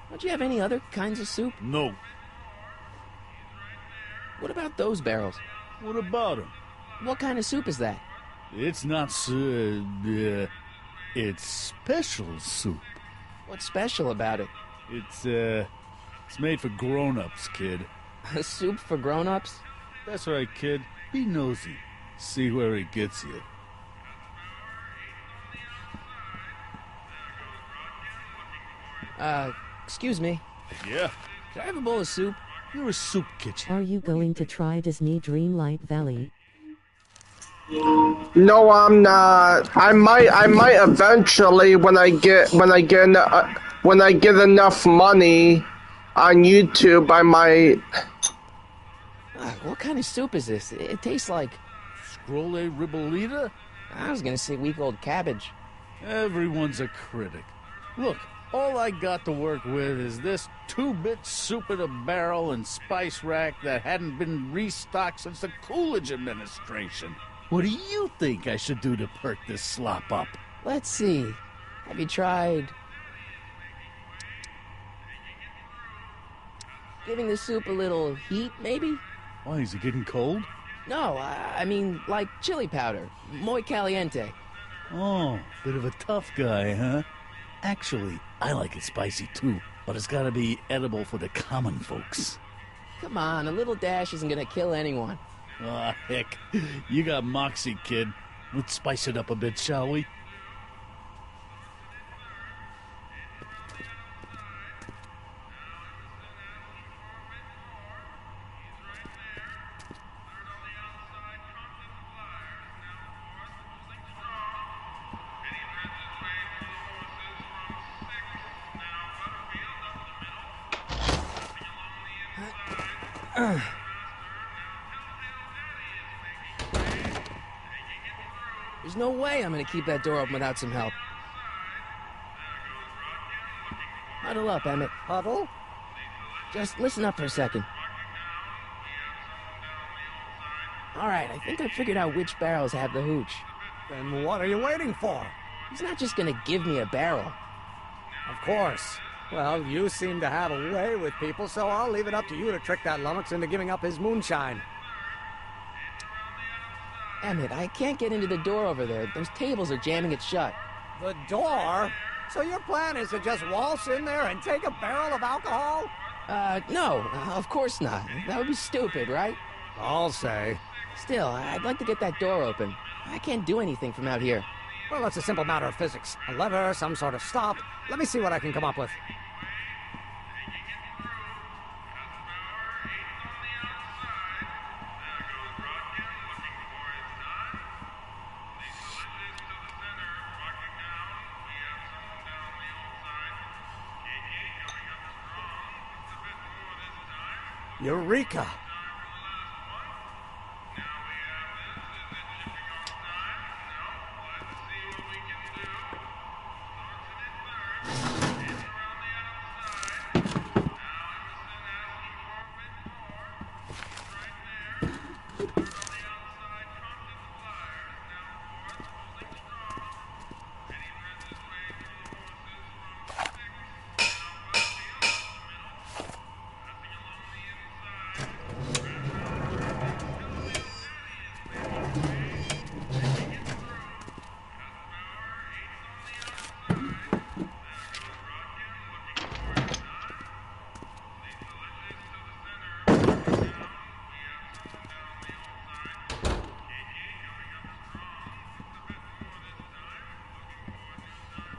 Speaker 1: Don't you have any other kinds of soup?
Speaker 9: No.
Speaker 1: What about those barrels?
Speaker 9: What about them?
Speaker 1: What kind of soup is that?
Speaker 9: It's not it's special soup.
Speaker 1: What's special about it?
Speaker 9: It's made for grown-ups, kid.
Speaker 1: A soup for grown-ups?
Speaker 9: That's right, kid. Be nosy. See where it gets you.
Speaker 1: Excuse me.
Speaker 9: Yeah?
Speaker 1: Can I have a bowl of soup?
Speaker 9: You're a soup kitchen.
Speaker 14: Are you going to try Disney Dreamlight Valley?
Speaker 15: No, I'm not. I might eventually when I get enough money on YouTube. I might.
Speaker 1: What kind of soup is this? It tastes like...
Speaker 9: Scrolle ribolita?
Speaker 1: I was gonna say week-old cabbage.
Speaker 9: Everyone's a critic. Look, all I got to work with is this 2-bit soup in a barrel and spice rack that hadn't been restocked since the Coolidge administration. What do you think I should do to perk this slop up?
Speaker 1: Let's see. Have you tried... giving the soup a little heat, maybe?
Speaker 9: Why, is it getting cold?
Speaker 1: No, I mean, like chili powder. Muy caliente.
Speaker 9: Oh, bit of a tough guy, huh? Actually, I like it spicy too, but it's gotta be edible for the common folks.
Speaker 1: Come on, a little dash isn't gonna kill anyone.
Speaker 9: Ah, heck. You got moxie, kid. Let's spice it up a bit, shall we?
Speaker 1: There's no way I'm gonna keep that door open without some help. Huddle up, Emmett.
Speaker 12: Huddle?
Speaker 1: Just listen up for a second. Alright, I think I figured out which barrels have the hooch.
Speaker 12: Then what are you waiting for?
Speaker 1: He's not just gonna give me a barrel.
Speaker 12: Of course. Well, you seem to have a way with people, so I'll leave it up to you to trick that lummox into giving up his moonshine.
Speaker 1: Emmett, I can't get into the door over there. Those tables are jamming it shut.
Speaker 12: The door? So your plan is to just waltz in there and take a barrel of alcohol?
Speaker 1: No, of course not. That would be stupid, right?
Speaker 12: I'll say.
Speaker 1: Still, I'd like to get that door open. I can't do anything from out here.
Speaker 12: Well, it's a simple matter of physics. A lever, some sort of stop. Let me see what I can come up with. Eureka!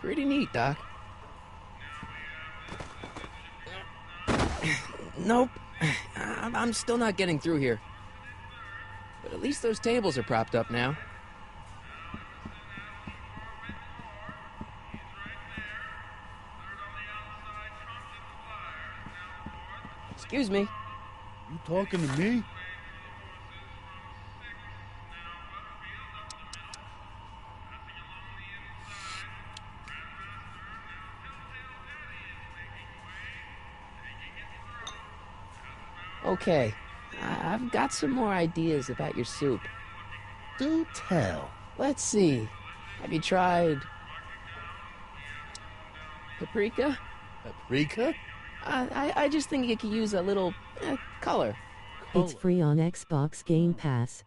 Speaker 1: Pretty neat, Doc. Nope. I'm still not getting through here. But at least those tables are propped up now. Excuse me.
Speaker 9: You talking to me?
Speaker 1: Okay, I've got some more ideas about your soup.
Speaker 9: Do tell.
Speaker 1: Let's see. Have you tried paprika?
Speaker 9: Paprika?
Speaker 1: I just think it could use a little color.
Speaker 14: It's free on Xbox Game Pass.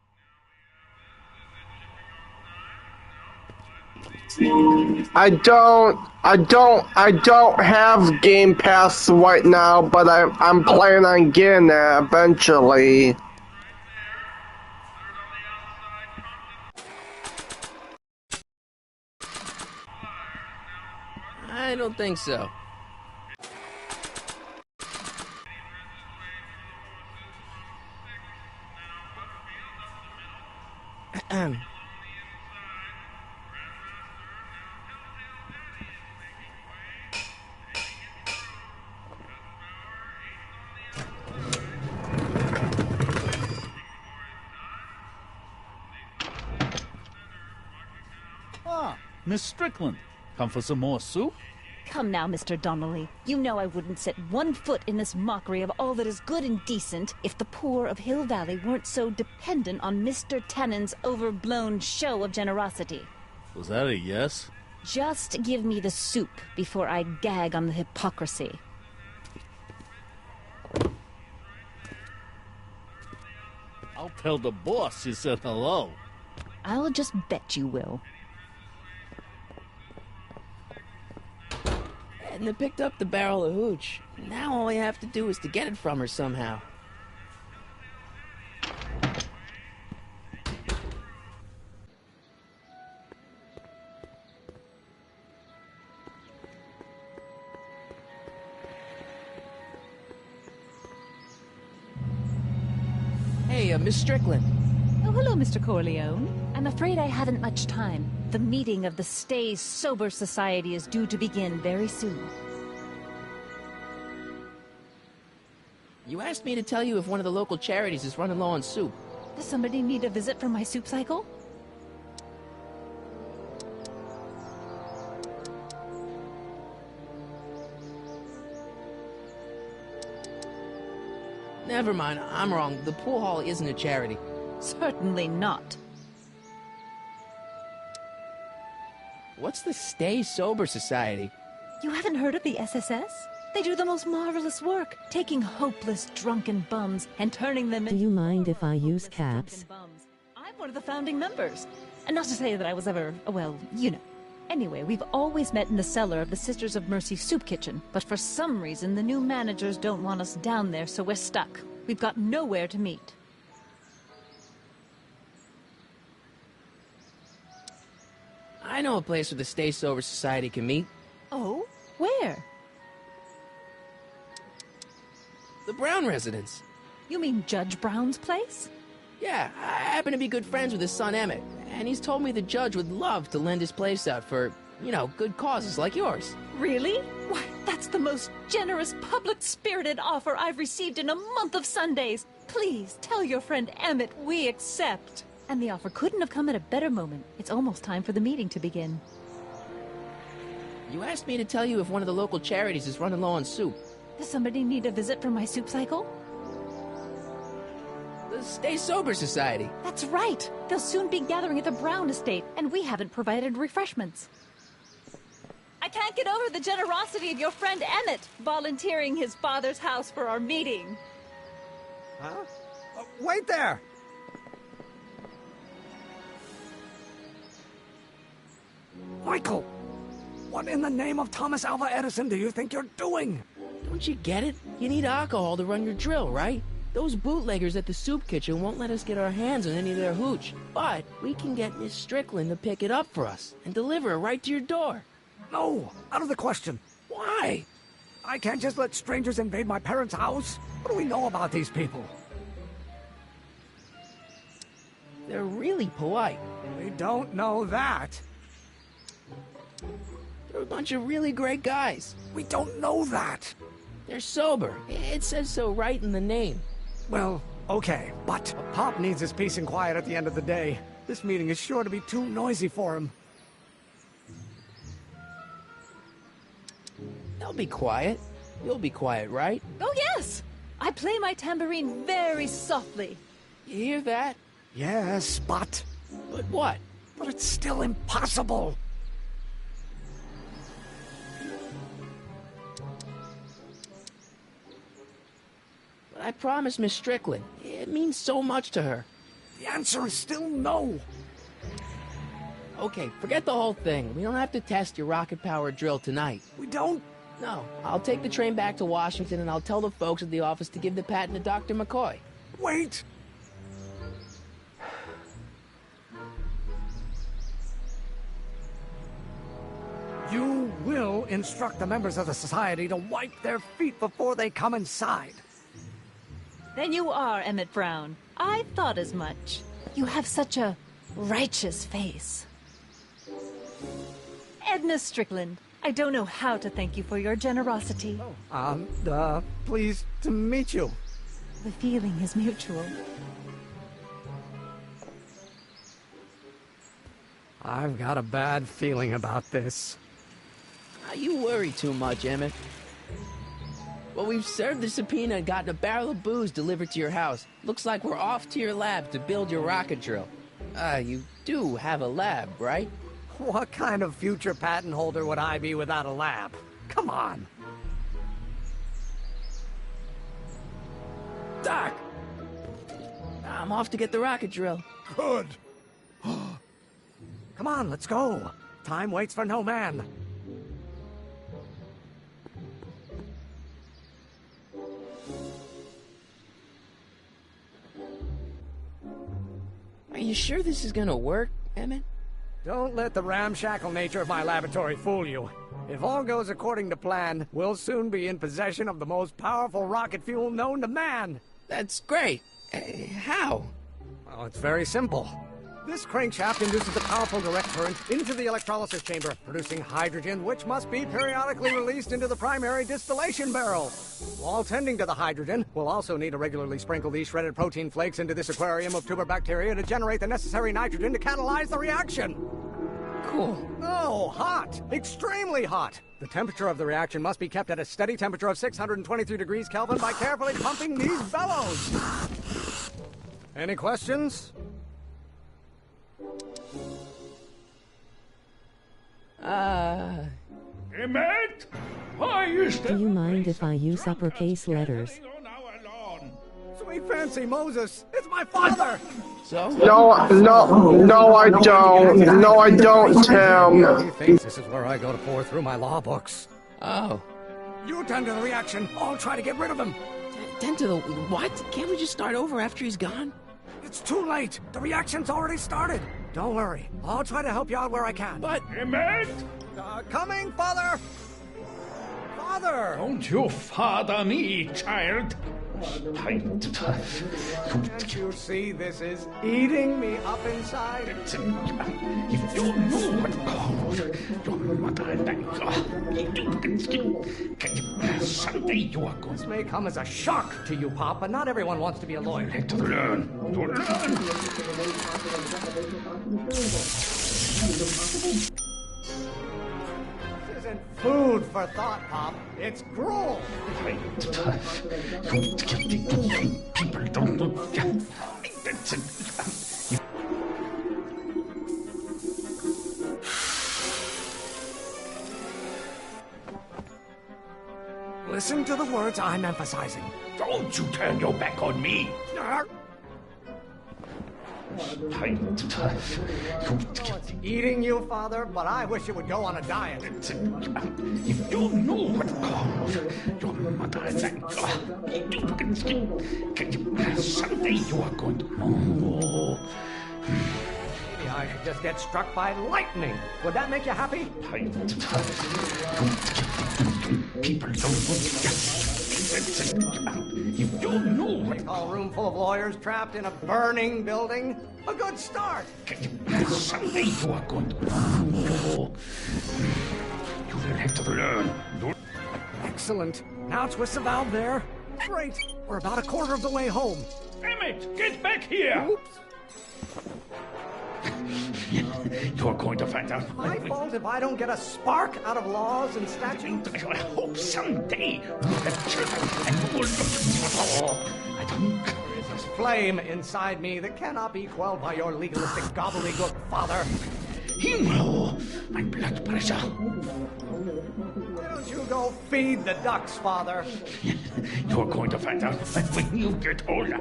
Speaker 15: I don't have Game Pass right now, but I'm planning on getting it eventually.
Speaker 1: I don't think so.
Speaker 9: Ah, Miss Strickland. Come for some more soup?
Speaker 8: Come now, Mr. Donnelly. You know I wouldn't set one foot in this mockery of all that is good and decent if the poor of Hill Valley weren't so dependent on Mr. Tennant's overblown show of generosity.
Speaker 9: Was that a yes?
Speaker 8: Just give me the soup before I gag on the hypocrisy.
Speaker 9: I'll tell the boss you said hello.
Speaker 8: I'll just bet you will.
Speaker 1: Edna picked up the barrel of hooch. Now all I have to do is to get it from her somehow. Hey, Miss Strickland.
Speaker 8: Oh, hello, Mr. Corleone. I'm afraid I haven't much time. The meeting of the Stay Sober Society is due to begin very soon.
Speaker 1: You asked me to tell you if one of the local charities is running low on soup.
Speaker 8: Does somebody need a visit from my soup cycle?
Speaker 1: Never mind, I'm wrong. The pool hall isn't a charity.
Speaker 8: Certainly not.
Speaker 1: What's the Stay Sober Society?
Speaker 8: You haven't heard of the SSS? They do the most marvelous work, taking hopeless drunken bums and turning them into...
Speaker 14: Do you mind if I use caps?
Speaker 8: I'm one of the founding members. And not to say that I was ever, well, you know. Anyway, we've always met in the cellar of the Sisters of Mercy soup kitchen, but for some reason the new managers don't want us down there, so we're stuck. We've got nowhere to meet.
Speaker 1: I know a place where the Stay Sober Society can meet.
Speaker 8: Oh? Where?
Speaker 1: The Brown residence.
Speaker 8: You mean Judge Brown's place?
Speaker 1: Yeah, I happen to be good friends with his son Emmett, and he's told me the judge would love to lend his place out for, you know, good causes like yours.
Speaker 8: Really? Why, that's the most generous, public-spirited offer I've received in a month of Sundays. Please, tell your friend Emmett we accept. And the offer couldn't have come at a better moment. It's almost time for the meeting to begin.
Speaker 1: You asked me to tell you if one of the local charities is running low on soup.
Speaker 8: Does somebody need a visit from my soup cycle?
Speaker 1: The Stay Sober Society.
Speaker 8: That's right. They'll soon be gathering at the Brown estate, and we haven't provided refreshments. I can't get over the generosity of your friend Emmett, volunteering his father's house for our meeting.
Speaker 12: Huh? Wait there! Michael! What in the name of Thomas Alva Edison do you think you're doing?
Speaker 1: Don't you get it? You need alcohol to run your drill, right? Those bootleggers at the soup kitchen won't let us get our hands on any of their hooch. But we can get Miss Strickland to pick it up for us and deliver it right to your door.
Speaker 12: No, out of the question. Why? I can't just let strangers invade my parents' house. What do we know about these people?
Speaker 1: They're really polite.
Speaker 12: We don't know that.
Speaker 1: They're a bunch of really great guys.
Speaker 12: We don't know that.
Speaker 1: They're sober. It says so right in the name.
Speaker 12: Well, okay, but Pop needs his peace and quiet at the end of the day. This meeting is sure to be too noisy for him.
Speaker 1: They'll be quiet. You'll be quiet, right?
Speaker 8: Oh, yes! I play my tambourine very softly.
Speaker 1: You hear that?
Speaker 12: Yes, but...
Speaker 1: But what?
Speaker 12: But it's still impossible.
Speaker 1: But I promised Miss Strickland. It means so much to her.
Speaker 12: The answer is still no.
Speaker 1: Okay, forget the whole thing. We don't have to test your rocket-powered drill tonight.
Speaker 12: We don't?
Speaker 1: No. I'll take the train back to Washington and I'll tell the folks at the office to give the patent to Dr. McCoy.
Speaker 12: Wait! You will instruct the members of the society to wipe their feet before they come inside.
Speaker 8: Then you are Emmett Brown. I thought as much. You have such a righteous face. Edna Strickland, I don't know how to thank you for your generosity.
Speaker 12: Pleased to meet you.
Speaker 8: The feeling is mutual.
Speaker 12: I've got a bad feeling about this.
Speaker 1: You worry too much, Emmett. Well, we've served the subpoena and gotten a barrel of booze delivered to your house. Looks like we're off to your lab to build your rocket drill. You do have a lab, right?
Speaker 12: What kind of future patent holder would I be without a lab? Come on.
Speaker 1: Doc! I'm off to get the rocket drill.
Speaker 2: Good.
Speaker 12: Come on, let's go. Time waits for no man.
Speaker 1: Are you sure this is gonna work, Emmett?
Speaker 12: Don't let the ramshackle nature of my laboratory fool you. If all goes according to plan, we'll soon be in possession of the most powerful rocket fuel known to man.
Speaker 1: That's great. How?
Speaker 12: Well, it's very simple. This crankshaft induces a powerful direct current into the electrolysis chamber, producing hydrogen, which must be periodically released into the primary distillation barrel. While tending to the hydrogen, we'll also need to regularly sprinkle these shredded protein flakes into this aquarium of tuber bacteria to generate the necessary nitrogen to catalyze the reaction.
Speaker 1: Cool.
Speaker 12: Oh, hot! Extremely hot! The temperature of the reaction must be kept at a steady temperature of 623 degrees Kelvin by carefully pumping these bellows. Any questions?
Speaker 11: Emmett? Why is
Speaker 14: Do you mind if I use uppercase letters?
Speaker 12: Sweet fancy Moses, it's my father!
Speaker 1: So?
Speaker 15: No, I don't. No, I don't, Tim.
Speaker 12: He thinks this is where I go to pour through my law books.
Speaker 1: Oh.
Speaker 12: You tend to the reaction. I'll try to get rid of him.
Speaker 1: Tend to the... What? Can't we just start over after he's gone?
Speaker 12: It's too late. The reaction's already started. Don't worry. I'll try to help you out where I can.
Speaker 1: But...
Speaker 11: Emmett?
Speaker 12: Coming, Father! Father!
Speaker 11: Don't you father me, child.
Speaker 12: Can't you see this is eating me up inside?
Speaker 11: If you knew what I like, someday you are going
Speaker 12: This may come as a shock to you, Pop, but not everyone wants to be a lawyer.
Speaker 11: to learn.
Speaker 12: This isn't food for thought, Pop. It's gruel.
Speaker 11: People don't know.
Speaker 12: Listen to the words I'm emphasizing.
Speaker 11: Don't you turn your back on me.
Speaker 12: It's eating you, Father, but I wish you would go on a diet.
Speaker 11: If you knew what caused your mother and someday you are going to... Oh.
Speaker 12: Maybe I should just get struck by lightning. Would that make you happy?
Speaker 11: People don't... If you knew...
Speaker 12: A whole room full of lawyers trapped in a burning building? A good start.
Speaker 11: Someday you are going to... Oh. You will have to learn.
Speaker 12: Excellent. Now twist the valve there. Great. We're about a quarter of the way home.
Speaker 11: Emmett, get back here!
Speaker 12: Oops.
Speaker 11: You're going to find out.
Speaker 12: My fault if I don't get a spark out of laws and statutes.
Speaker 11: I hope someday you have children and you will... I don't...
Speaker 12: There is this flame inside me that cannot be quelled by your legalistic gobbledygook, Father.
Speaker 11: Himmel, my blood pressure.
Speaker 12: Why don't you go feed the ducks, Father?
Speaker 11: You're going to find out when you get older.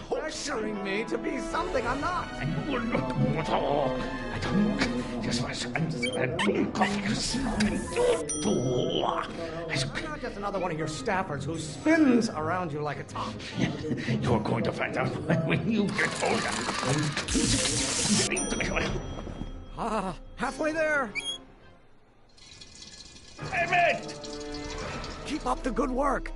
Speaker 12: Pressuring me to be something I'm not.
Speaker 11: And you will not at all. I don't... Just was... I'm coffee.
Speaker 12: I'm not just another one of your staffers who spins around you like a top.
Speaker 11: You're going to find out when you get older.
Speaker 12: Halfway there.
Speaker 11: Emmett!
Speaker 12: Keep up the good work.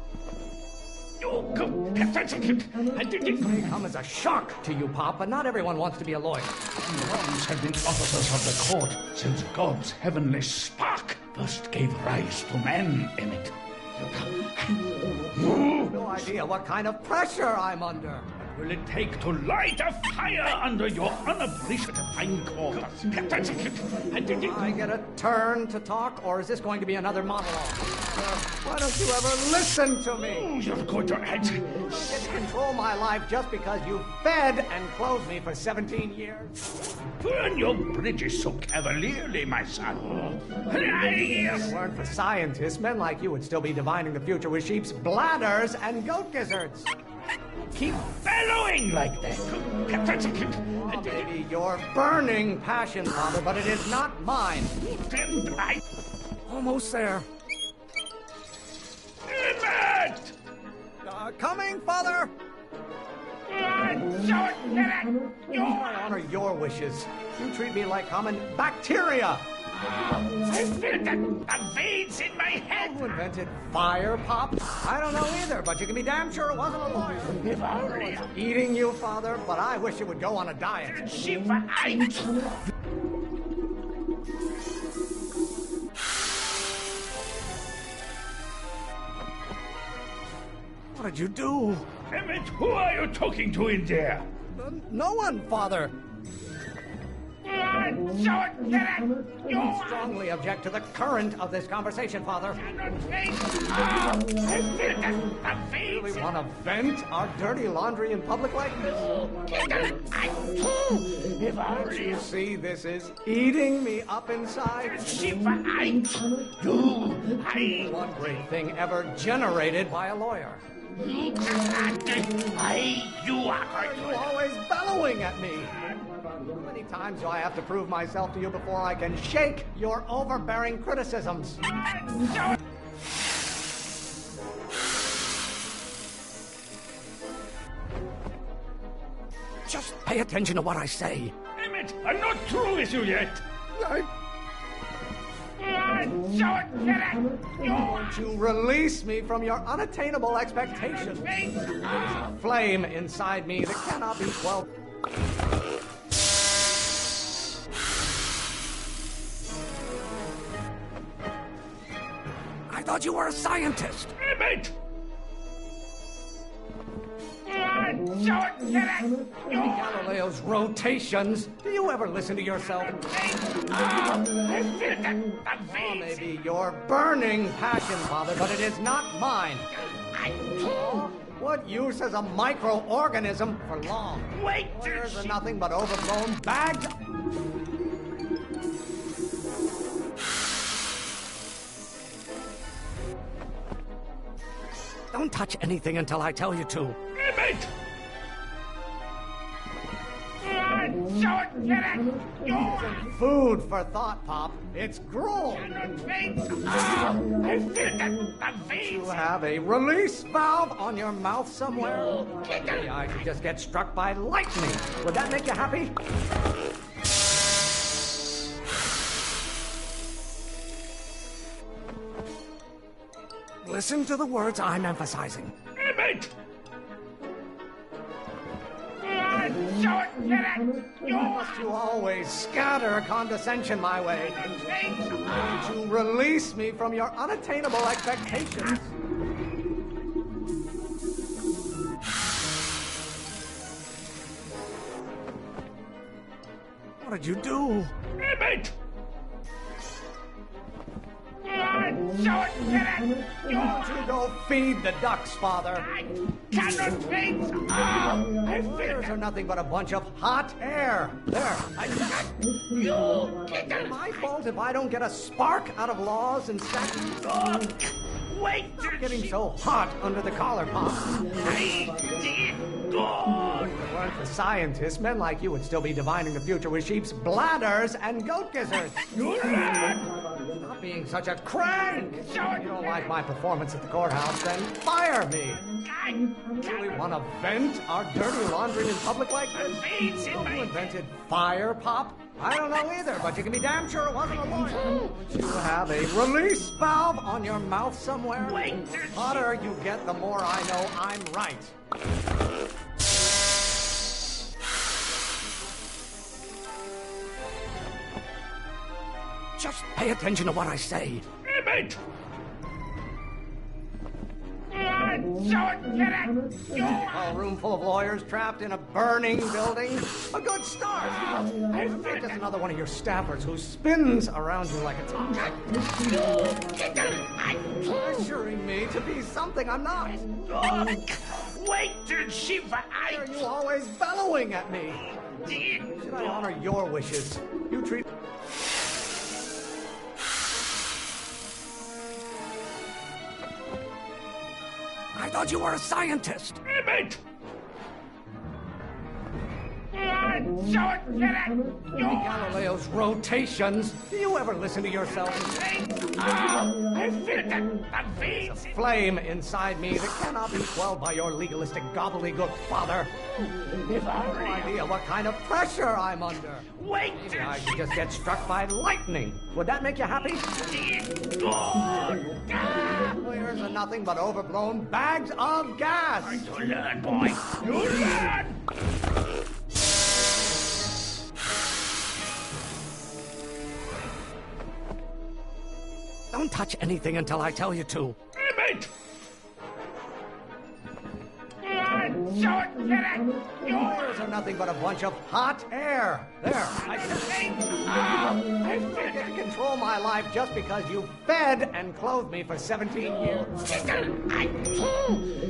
Speaker 11: It
Speaker 12: may come as a shock to you, Pop, but not everyone wants to be a lawyer.
Speaker 11: Wrongs have been officers of the court since God's heavenly spark first gave rise to man, Emmett.
Speaker 12: No idea what kind of pressure I'm under.
Speaker 11: Will it take to light a fire under your unappreciative hindquarters?
Speaker 12: I get a turn to talk, or is this going to be another monologue? Why don't you ever listen to me?
Speaker 11: Oh, you're going to answer.
Speaker 12: You get to control my life just because you fed and clothed me for 17 years.
Speaker 11: Burn your bridges so cavalierly, my son.
Speaker 12: If it weren't for scientists, men like you would still be divining the future with sheep's bladders and goat gizzards.
Speaker 11: Keep bellowing like that.
Speaker 12: Oh, maybe your burning passion, Father, but it is not mine. Almost there.
Speaker 11: Emmett!
Speaker 12: Coming, Father! I honor your wishes. You treat me like common bacteria.
Speaker 11: I feel the veins in my head.
Speaker 12: Who invented fire, Pop? I don't know either, but you can be damn sure it wasn't a lawyer.
Speaker 11: If only.
Speaker 12: It's eating you, Father, but I wish you would go on a diet. What did you do?
Speaker 11: Emmett, who are you talking to in there?
Speaker 12: No one, Father.
Speaker 11: I
Speaker 12: strongly object to the current of this conversation, Father. Really want to vent our dirty laundry in public like this? You see, this is eating me up inside. One great thing ever generated by a lawyer.
Speaker 11: You are
Speaker 12: always bellowing at me. How many times do I have to prove myself to you before I can shake your overbearing criticisms? Just pay attention to what I say.
Speaker 11: Emmett, I'm not through with you yet.
Speaker 12: Won't you release me from your unattainable expectations? There's a flame inside me that cannot be quelled. I thought you were a scientist.
Speaker 11: Emmett!
Speaker 12: Galileo's rotations. Do you ever listen to yourself? Maybe your burning passion, Father, but it is not mine. What use is a microorganism for long?
Speaker 11: Wait!
Speaker 12: Lawyers are nothing but overblown bags. Don't touch anything until I tell you to.
Speaker 11: Emmett!
Speaker 12: Food for thought, Pop. It's gruel. You have a release valve on your mouth somewhere? Maybe I could just get struck by lightning. Would that make you happy? Listen to the words I'm emphasizing.
Speaker 11: Emmett!
Speaker 12: Must you always scatter condescension my way? Won't you release me from your unattainable expectations? What did you do?
Speaker 11: Emmett!
Speaker 12: Won't you go feed the ducks, Father? Fires are nothing but a bunch of hot air. There. My fault if I don't get a spark out of laws and statutes.
Speaker 11: Wait!
Speaker 12: Stop getting so hot under the collar, Pop. If it weren't for scientists, men like you would still be divining the future with sheep's bladders and goat gizzards. Stop being such a crank. If you don't like my performance at the courthouse, then fire me. Really want to vent our dirty laundry in public like this? You invented fire, Pop? I don't know either, but you can be damn sure it wasn't a lawyer. Don't you have a release valve on your mouth somewhere?
Speaker 11: Wait,
Speaker 12: The hotter you get, the more I know I'm right. Just pay attention to what I say.
Speaker 11: Emmett!
Speaker 12: A room full of lawyers trapped in a burning building. A good start. I'm just another one of your staffers who spins around you like a top. Pressuring me to be something I'm not.
Speaker 11: Wait till she...
Speaker 12: Why are you always bellowing at me? Should I honor your wishes? You treat... I thought you were a scientist.
Speaker 11: Emmett!
Speaker 12: Galileo's rotations. Do you ever listen to yourself?
Speaker 11: I feel the
Speaker 12: There's a flame inside me that cannot be quelled by your legalistic gobbledygook, Father. If I have no idea what kind of pressure I'm under.
Speaker 11: Wait!
Speaker 12: Maybe I could just get struck by lightning. Would that make you happy? Lawyers are nothing but overblown bags of gas.
Speaker 11: You learn, boy. You learn!
Speaker 12: Don't touch anything until I tell you to.
Speaker 11: Emmett!
Speaker 12: Lawyers are nothing but a bunch of hot air. There. I can't control my life just because you fed and clothed me for 17 years.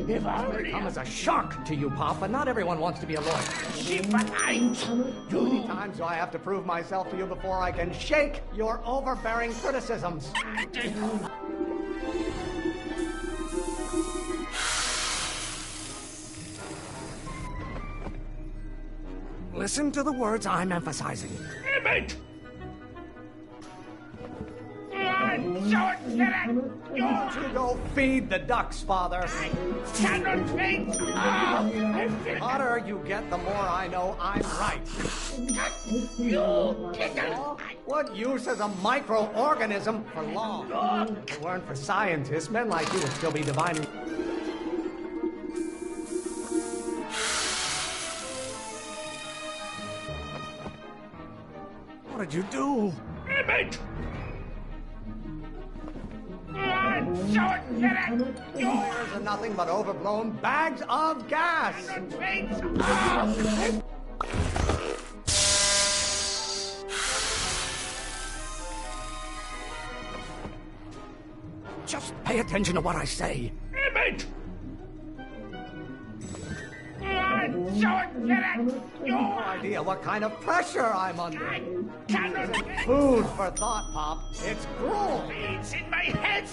Speaker 12: If I come as a shock to you, Pop, but not everyone wants to be a lawyer. Too many times do I have to prove myself to you before I can shake your overbearing criticisms. Listen to the words I'm emphasizing.
Speaker 11: Emmett!
Speaker 12: Won't you go feed the ducks, Father? The hotter you get, the more I know I'm right. What use is a microorganism for law? If it weren't for scientists, men like you would still be divining. What did you do?
Speaker 11: Emmett!
Speaker 12: Lawyers are nothing but overblown bags of gas. Just pay attention to what I say.
Speaker 11: Emmett!
Speaker 12: No idea what kind of pressure I'm under. Food for thought, Pop. It's gruel.
Speaker 11: It's in my head.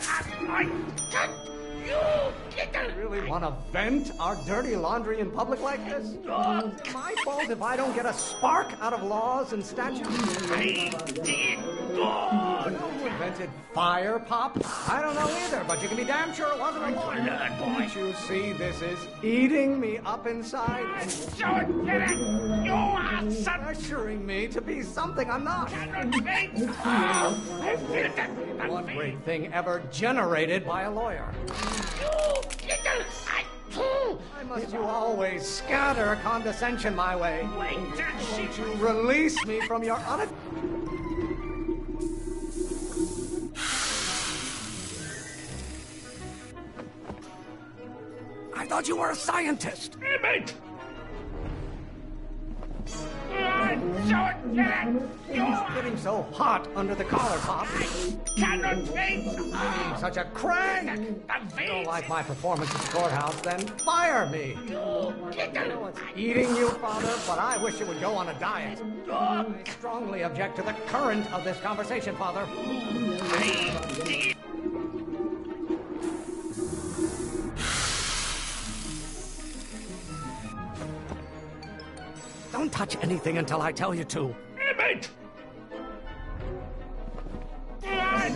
Speaker 11: I cut you!
Speaker 12: You really want to vent our dirty laundry in public like this? Is it my fault if I don't get a spark out of laws and statutes? You know who invented fire, Pop? I don't know either, but you can be damn sure it wasn't a lawyer. Don't you see this is eating me up inside? Pressuring me to be something I'm not. One great thing ever generated by a lawyer. Why must you always scatter condescension my way? Won't you release me from your I thought you were a scientist.
Speaker 11: Emmett!
Speaker 12: It's getting so hot under the collar, Pop. Being such a crank. You don't like my performance at the courthouse, then fire me. I know it's eating you, Father, but I wish you would go on a diet. I strongly object to the current of this conversation, Father. Don't touch anything until I tell you to.
Speaker 11: Emmett!
Speaker 12: A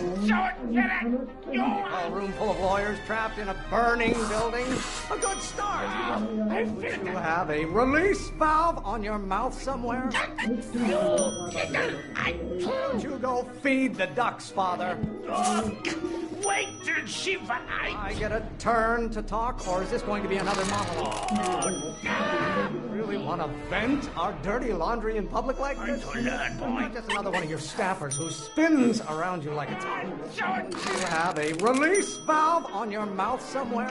Speaker 12: room full of lawyers trapped in a burning building. A good start. Would you have a release valve on your mouth somewhere? Don't you go feed the ducks, Father.
Speaker 11: Wait till she...
Speaker 12: I get a turn to talk, or is this going to be another monologue? You really want to vent our dirty laundry in public like this? Not just another one of your staffers who spins around you like a top. You have a release valve on your mouth somewhere?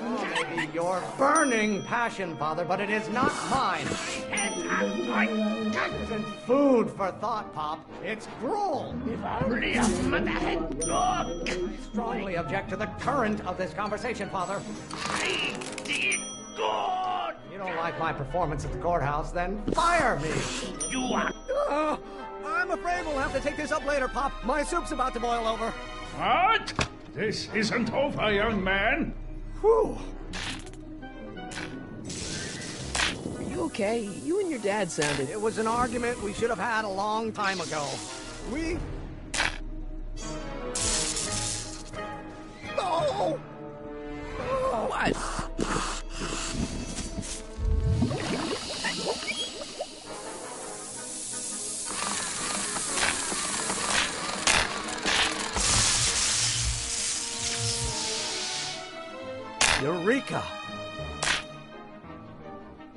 Speaker 12: Oh, maybe your burning passion, Father, but it is not mine. It isn't food for thought, Pop. It's gruel.
Speaker 11: If only a mother had talked.
Speaker 12: I strongly object to the current of this conversation, Father.
Speaker 11: I did good.
Speaker 12: You don't like my performance at the courthouse, then fire me.
Speaker 11: You are...
Speaker 12: I'm afraid we'll have to take this up later, Pop. My soup's about to boil over.
Speaker 11: What? This isn't over, young man.
Speaker 12: Whew.
Speaker 1: Are you okay? You and your dad sounded...
Speaker 12: It was an argument we should have had a long time ago. We... No!
Speaker 1: What?
Speaker 12: Eureka!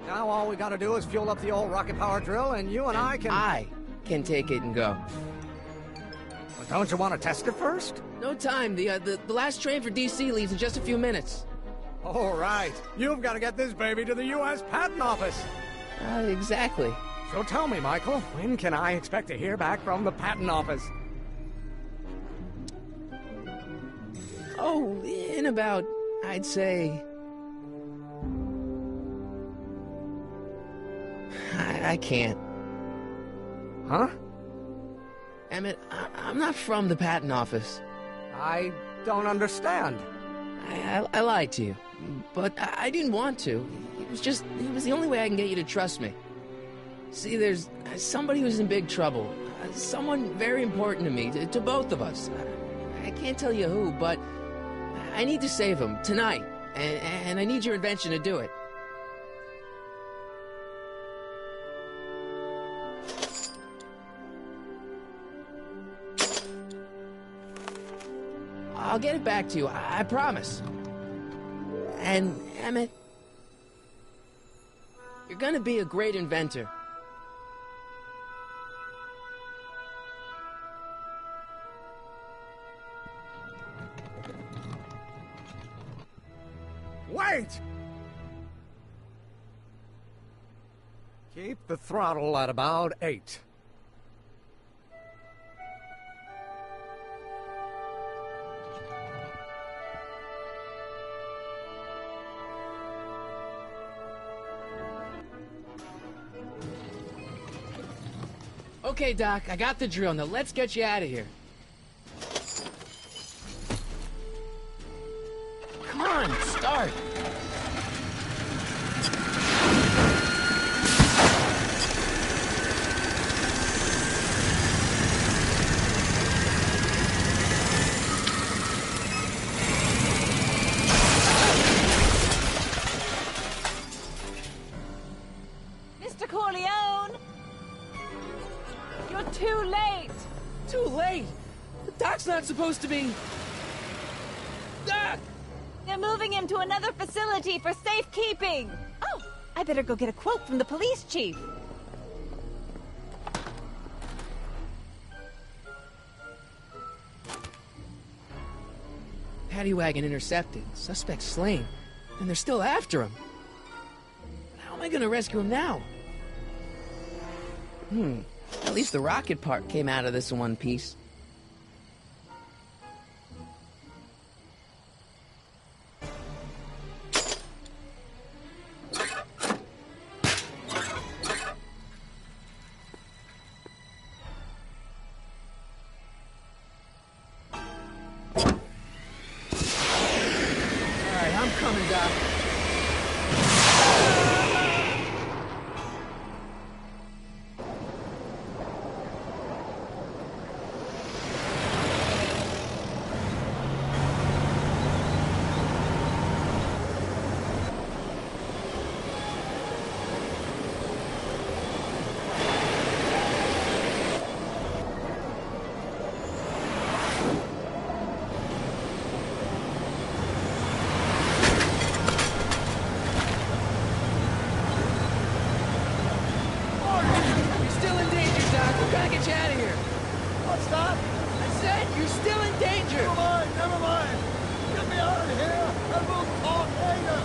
Speaker 12: Now all we gotta do is fuel up the old rocket power drill and you and I can
Speaker 1: take it and go.
Speaker 12: But don't you want to test it first?
Speaker 1: No time. The last train for DC leaves in just a few minutes.
Speaker 12: All right. You've got to get this baby to the U.S. Patent Office.
Speaker 1: Exactly.
Speaker 12: So tell me, Michael, when can I expect to hear back from the Patent Office?
Speaker 1: Oh, in about, I'd say... I can't.
Speaker 12: Huh?
Speaker 1: Emmett, I'm not from the Patent Office.
Speaker 12: I don't understand.
Speaker 1: I lied to you, but I didn't want to. It was the only way I can get you to trust me. See, there's somebody who's in big trouble. Someone very important to me, to both of us. I can't tell you who, but I need to save him tonight, and I need your invention to do it. I'll get it back to you, I promise. And, Emmett, you're gonna be a great inventor.
Speaker 12: Wait! Keep the throttle at about 8.
Speaker 1: Okay, Doc, I got the drill. Now let's get you out of here. Come on, start.
Speaker 8: too late!
Speaker 1: Too late? The Doc's not supposed to be... Doc!
Speaker 8: They're moving him to another facility for safekeeping! Oh, I better go get a quote from the police chief.
Speaker 1: Paddy wagon intercepted, suspect slain, and they're still after him. How am I gonna rescue him now? At least the rocket part came out of this in one piece. Alright, I'm coming, Doc. You're still in danger, Doc. We're trying to get you out of here.
Speaker 2: What's that?
Speaker 1: I said you're still in danger.
Speaker 2: Never mind, never mind. Get me out of here, and we'll talk later.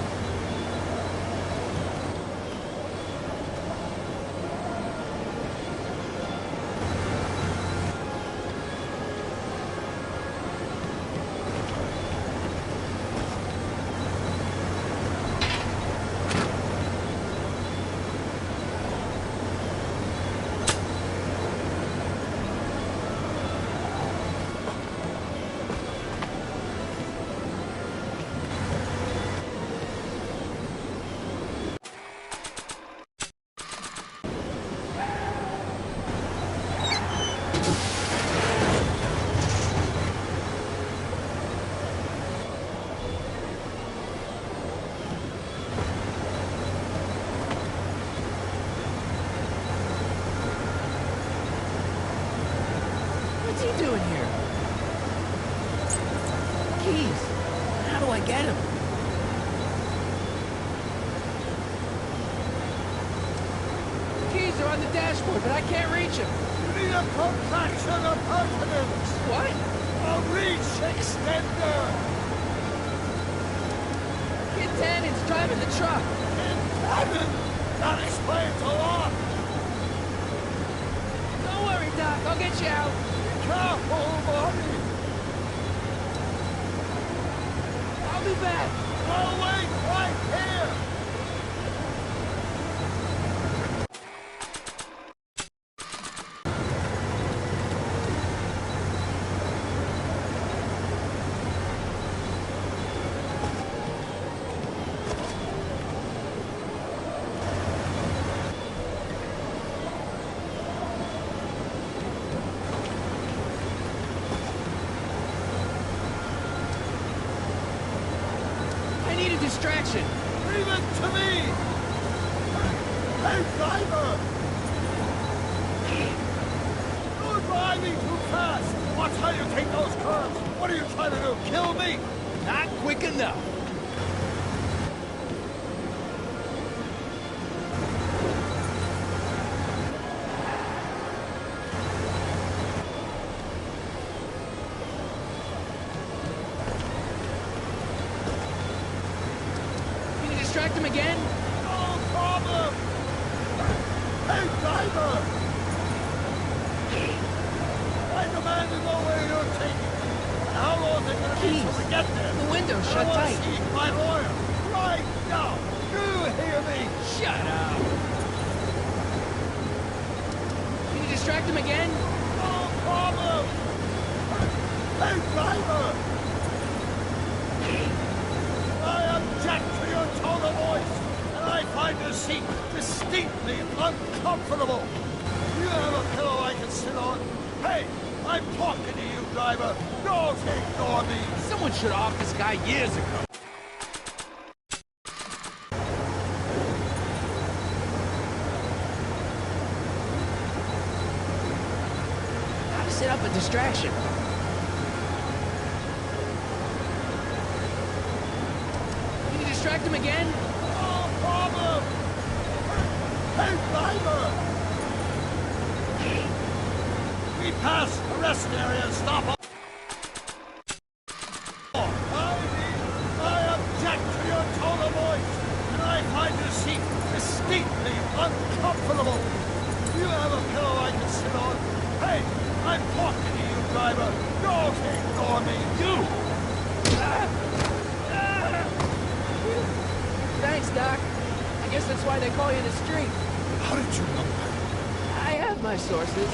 Speaker 1: What's he doing here? Keys. How do I get him? Keys are on the dashboard, but I can't reach him.
Speaker 2: You need a contraction of pertinence.
Speaker 1: What?
Speaker 2: A reach extender.
Speaker 1: Kid Tannen's driving the truck.
Speaker 2: In heaven. That explains a lot.
Speaker 1: Don't worry, Doc. I'll get you out.
Speaker 2: Careful, buddy.
Speaker 1: I'll be back.
Speaker 2: I'll wait right here.
Speaker 1: I need a distraction.
Speaker 2: Leave it to me. Hey, driver. You're driving too fast. Watch how you take those curves. What are you trying to do? Kill me?
Speaker 10: Not quick enough.
Speaker 1: Can you distract him again?
Speaker 2: No problem. Hey, driver. I demand to know where you're taking me. How long is it going to be till we get there?
Speaker 1: The window's shut
Speaker 2: I want
Speaker 1: tight.
Speaker 2: to see my lawyer. Right now. Do you hear me?
Speaker 10: Shut up.
Speaker 1: Can you distract him again?
Speaker 2: No problem. Hey, driver. I object to your tone of voice, and I find your seat distinctly uncomfortable. Do you have a pillow I can sit on? Hey, I'm talking to you, driver. Don't ignore me.
Speaker 10: Someone should have off this guy years ago.
Speaker 1: set up a distraction. Can you distract him again?
Speaker 2: No problem! Hey, driver! We pass arrest area and stop off. I object to your tone of voice, and I find your seat distinctly uncomfortable. Do you have a pillow I can sit on? Hey, I'm talking to you, driver. Don't ignore me. You!
Speaker 1: Thanks, Doc. I guess that's why they call you the street.
Speaker 2: How did you know that?
Speaker 1: I have my sources.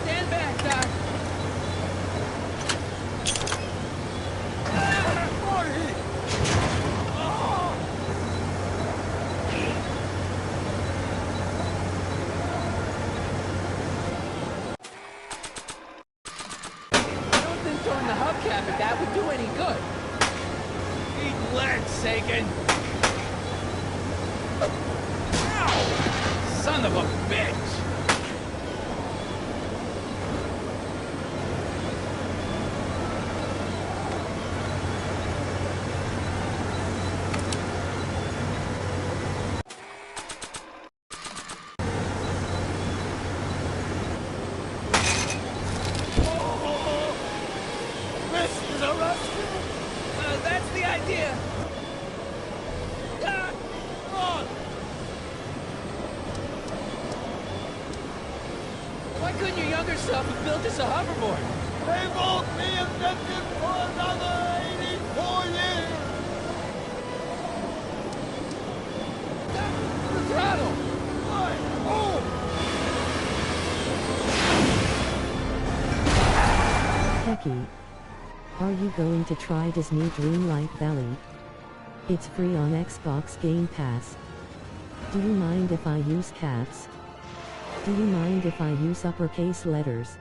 Speaker 1: Stand back, Doc.
Speaker 2: Marty!
Speaker 1: I don't think throwing the hubcap at that would do any good.
Speaker 10: Eat lead, Sagan! Ow! Son of a bitch!
Speaker 2: This is a rescue!
Speaker 1: That's the idea.
Speaker 2: Run!
Speaker 1: Why couldn't your younger self have built us a hoverboard?
Speaker 2: They won't be invented for another 84 years!
Speaker 1: The throttle!
Speaker 2: Oh!
Speaker 14: Techie. Are you going to try Disney Dreamlight Valley? It's free on Xbox Game Pass. Do you mind if I use caps? Do you mind if I use uppercase letters?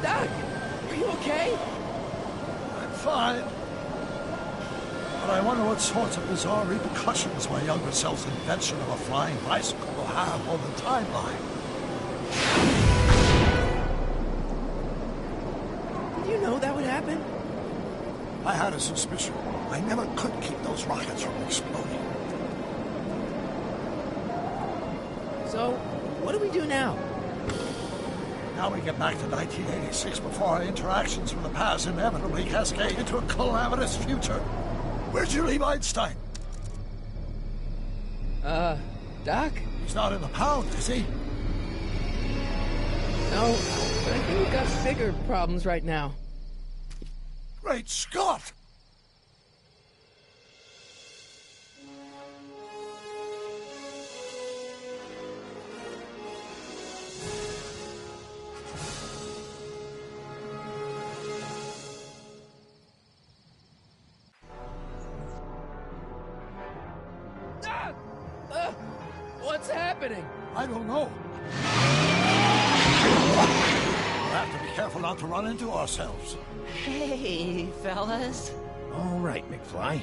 Speaker 1: Doc, are you okay?
Speaker 2: I'm fine. But I wonder what sorts of bizarre repercussions my younger self's invention of a flying bicycle will have on the timeline.
Speaker 1: Did you know that would happen?
Speaker 2: I had a suspicion. I never could keep those rockets from exploding.
Speaker 1: So, what do we do now?
Speaker 2: Now we get back to 1986 before our interactions from the past inevitably cascade into a calamitous future. Where'd you leave Einstein?
Speaker 1: Doc?
Speaker 2: He's not in the pound, is he?
Speaker 1: No, but I think we've got bigger problems right now.
Speaker 2: Great Scott!
Speaker 1: What's happening?
Speaker 2: I don't know. We'll have to be careful not to run into ourselves.
Speaker 16: Hey, fellas.
Speaker 13: All right, McFly.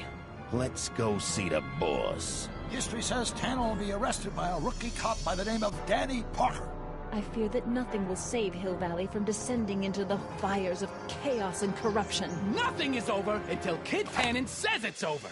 Speaker 13: Let's go see the boss.
Speaker 2: History says Tanner will be arrested by a rookie cop by the name of Danny Parker.
Speaker 8: I fear that nothing will save Hill Valley from descending into the fires of chaos and corruption.
Speaker 10: Nothing is over until Kid Tannen says it's over!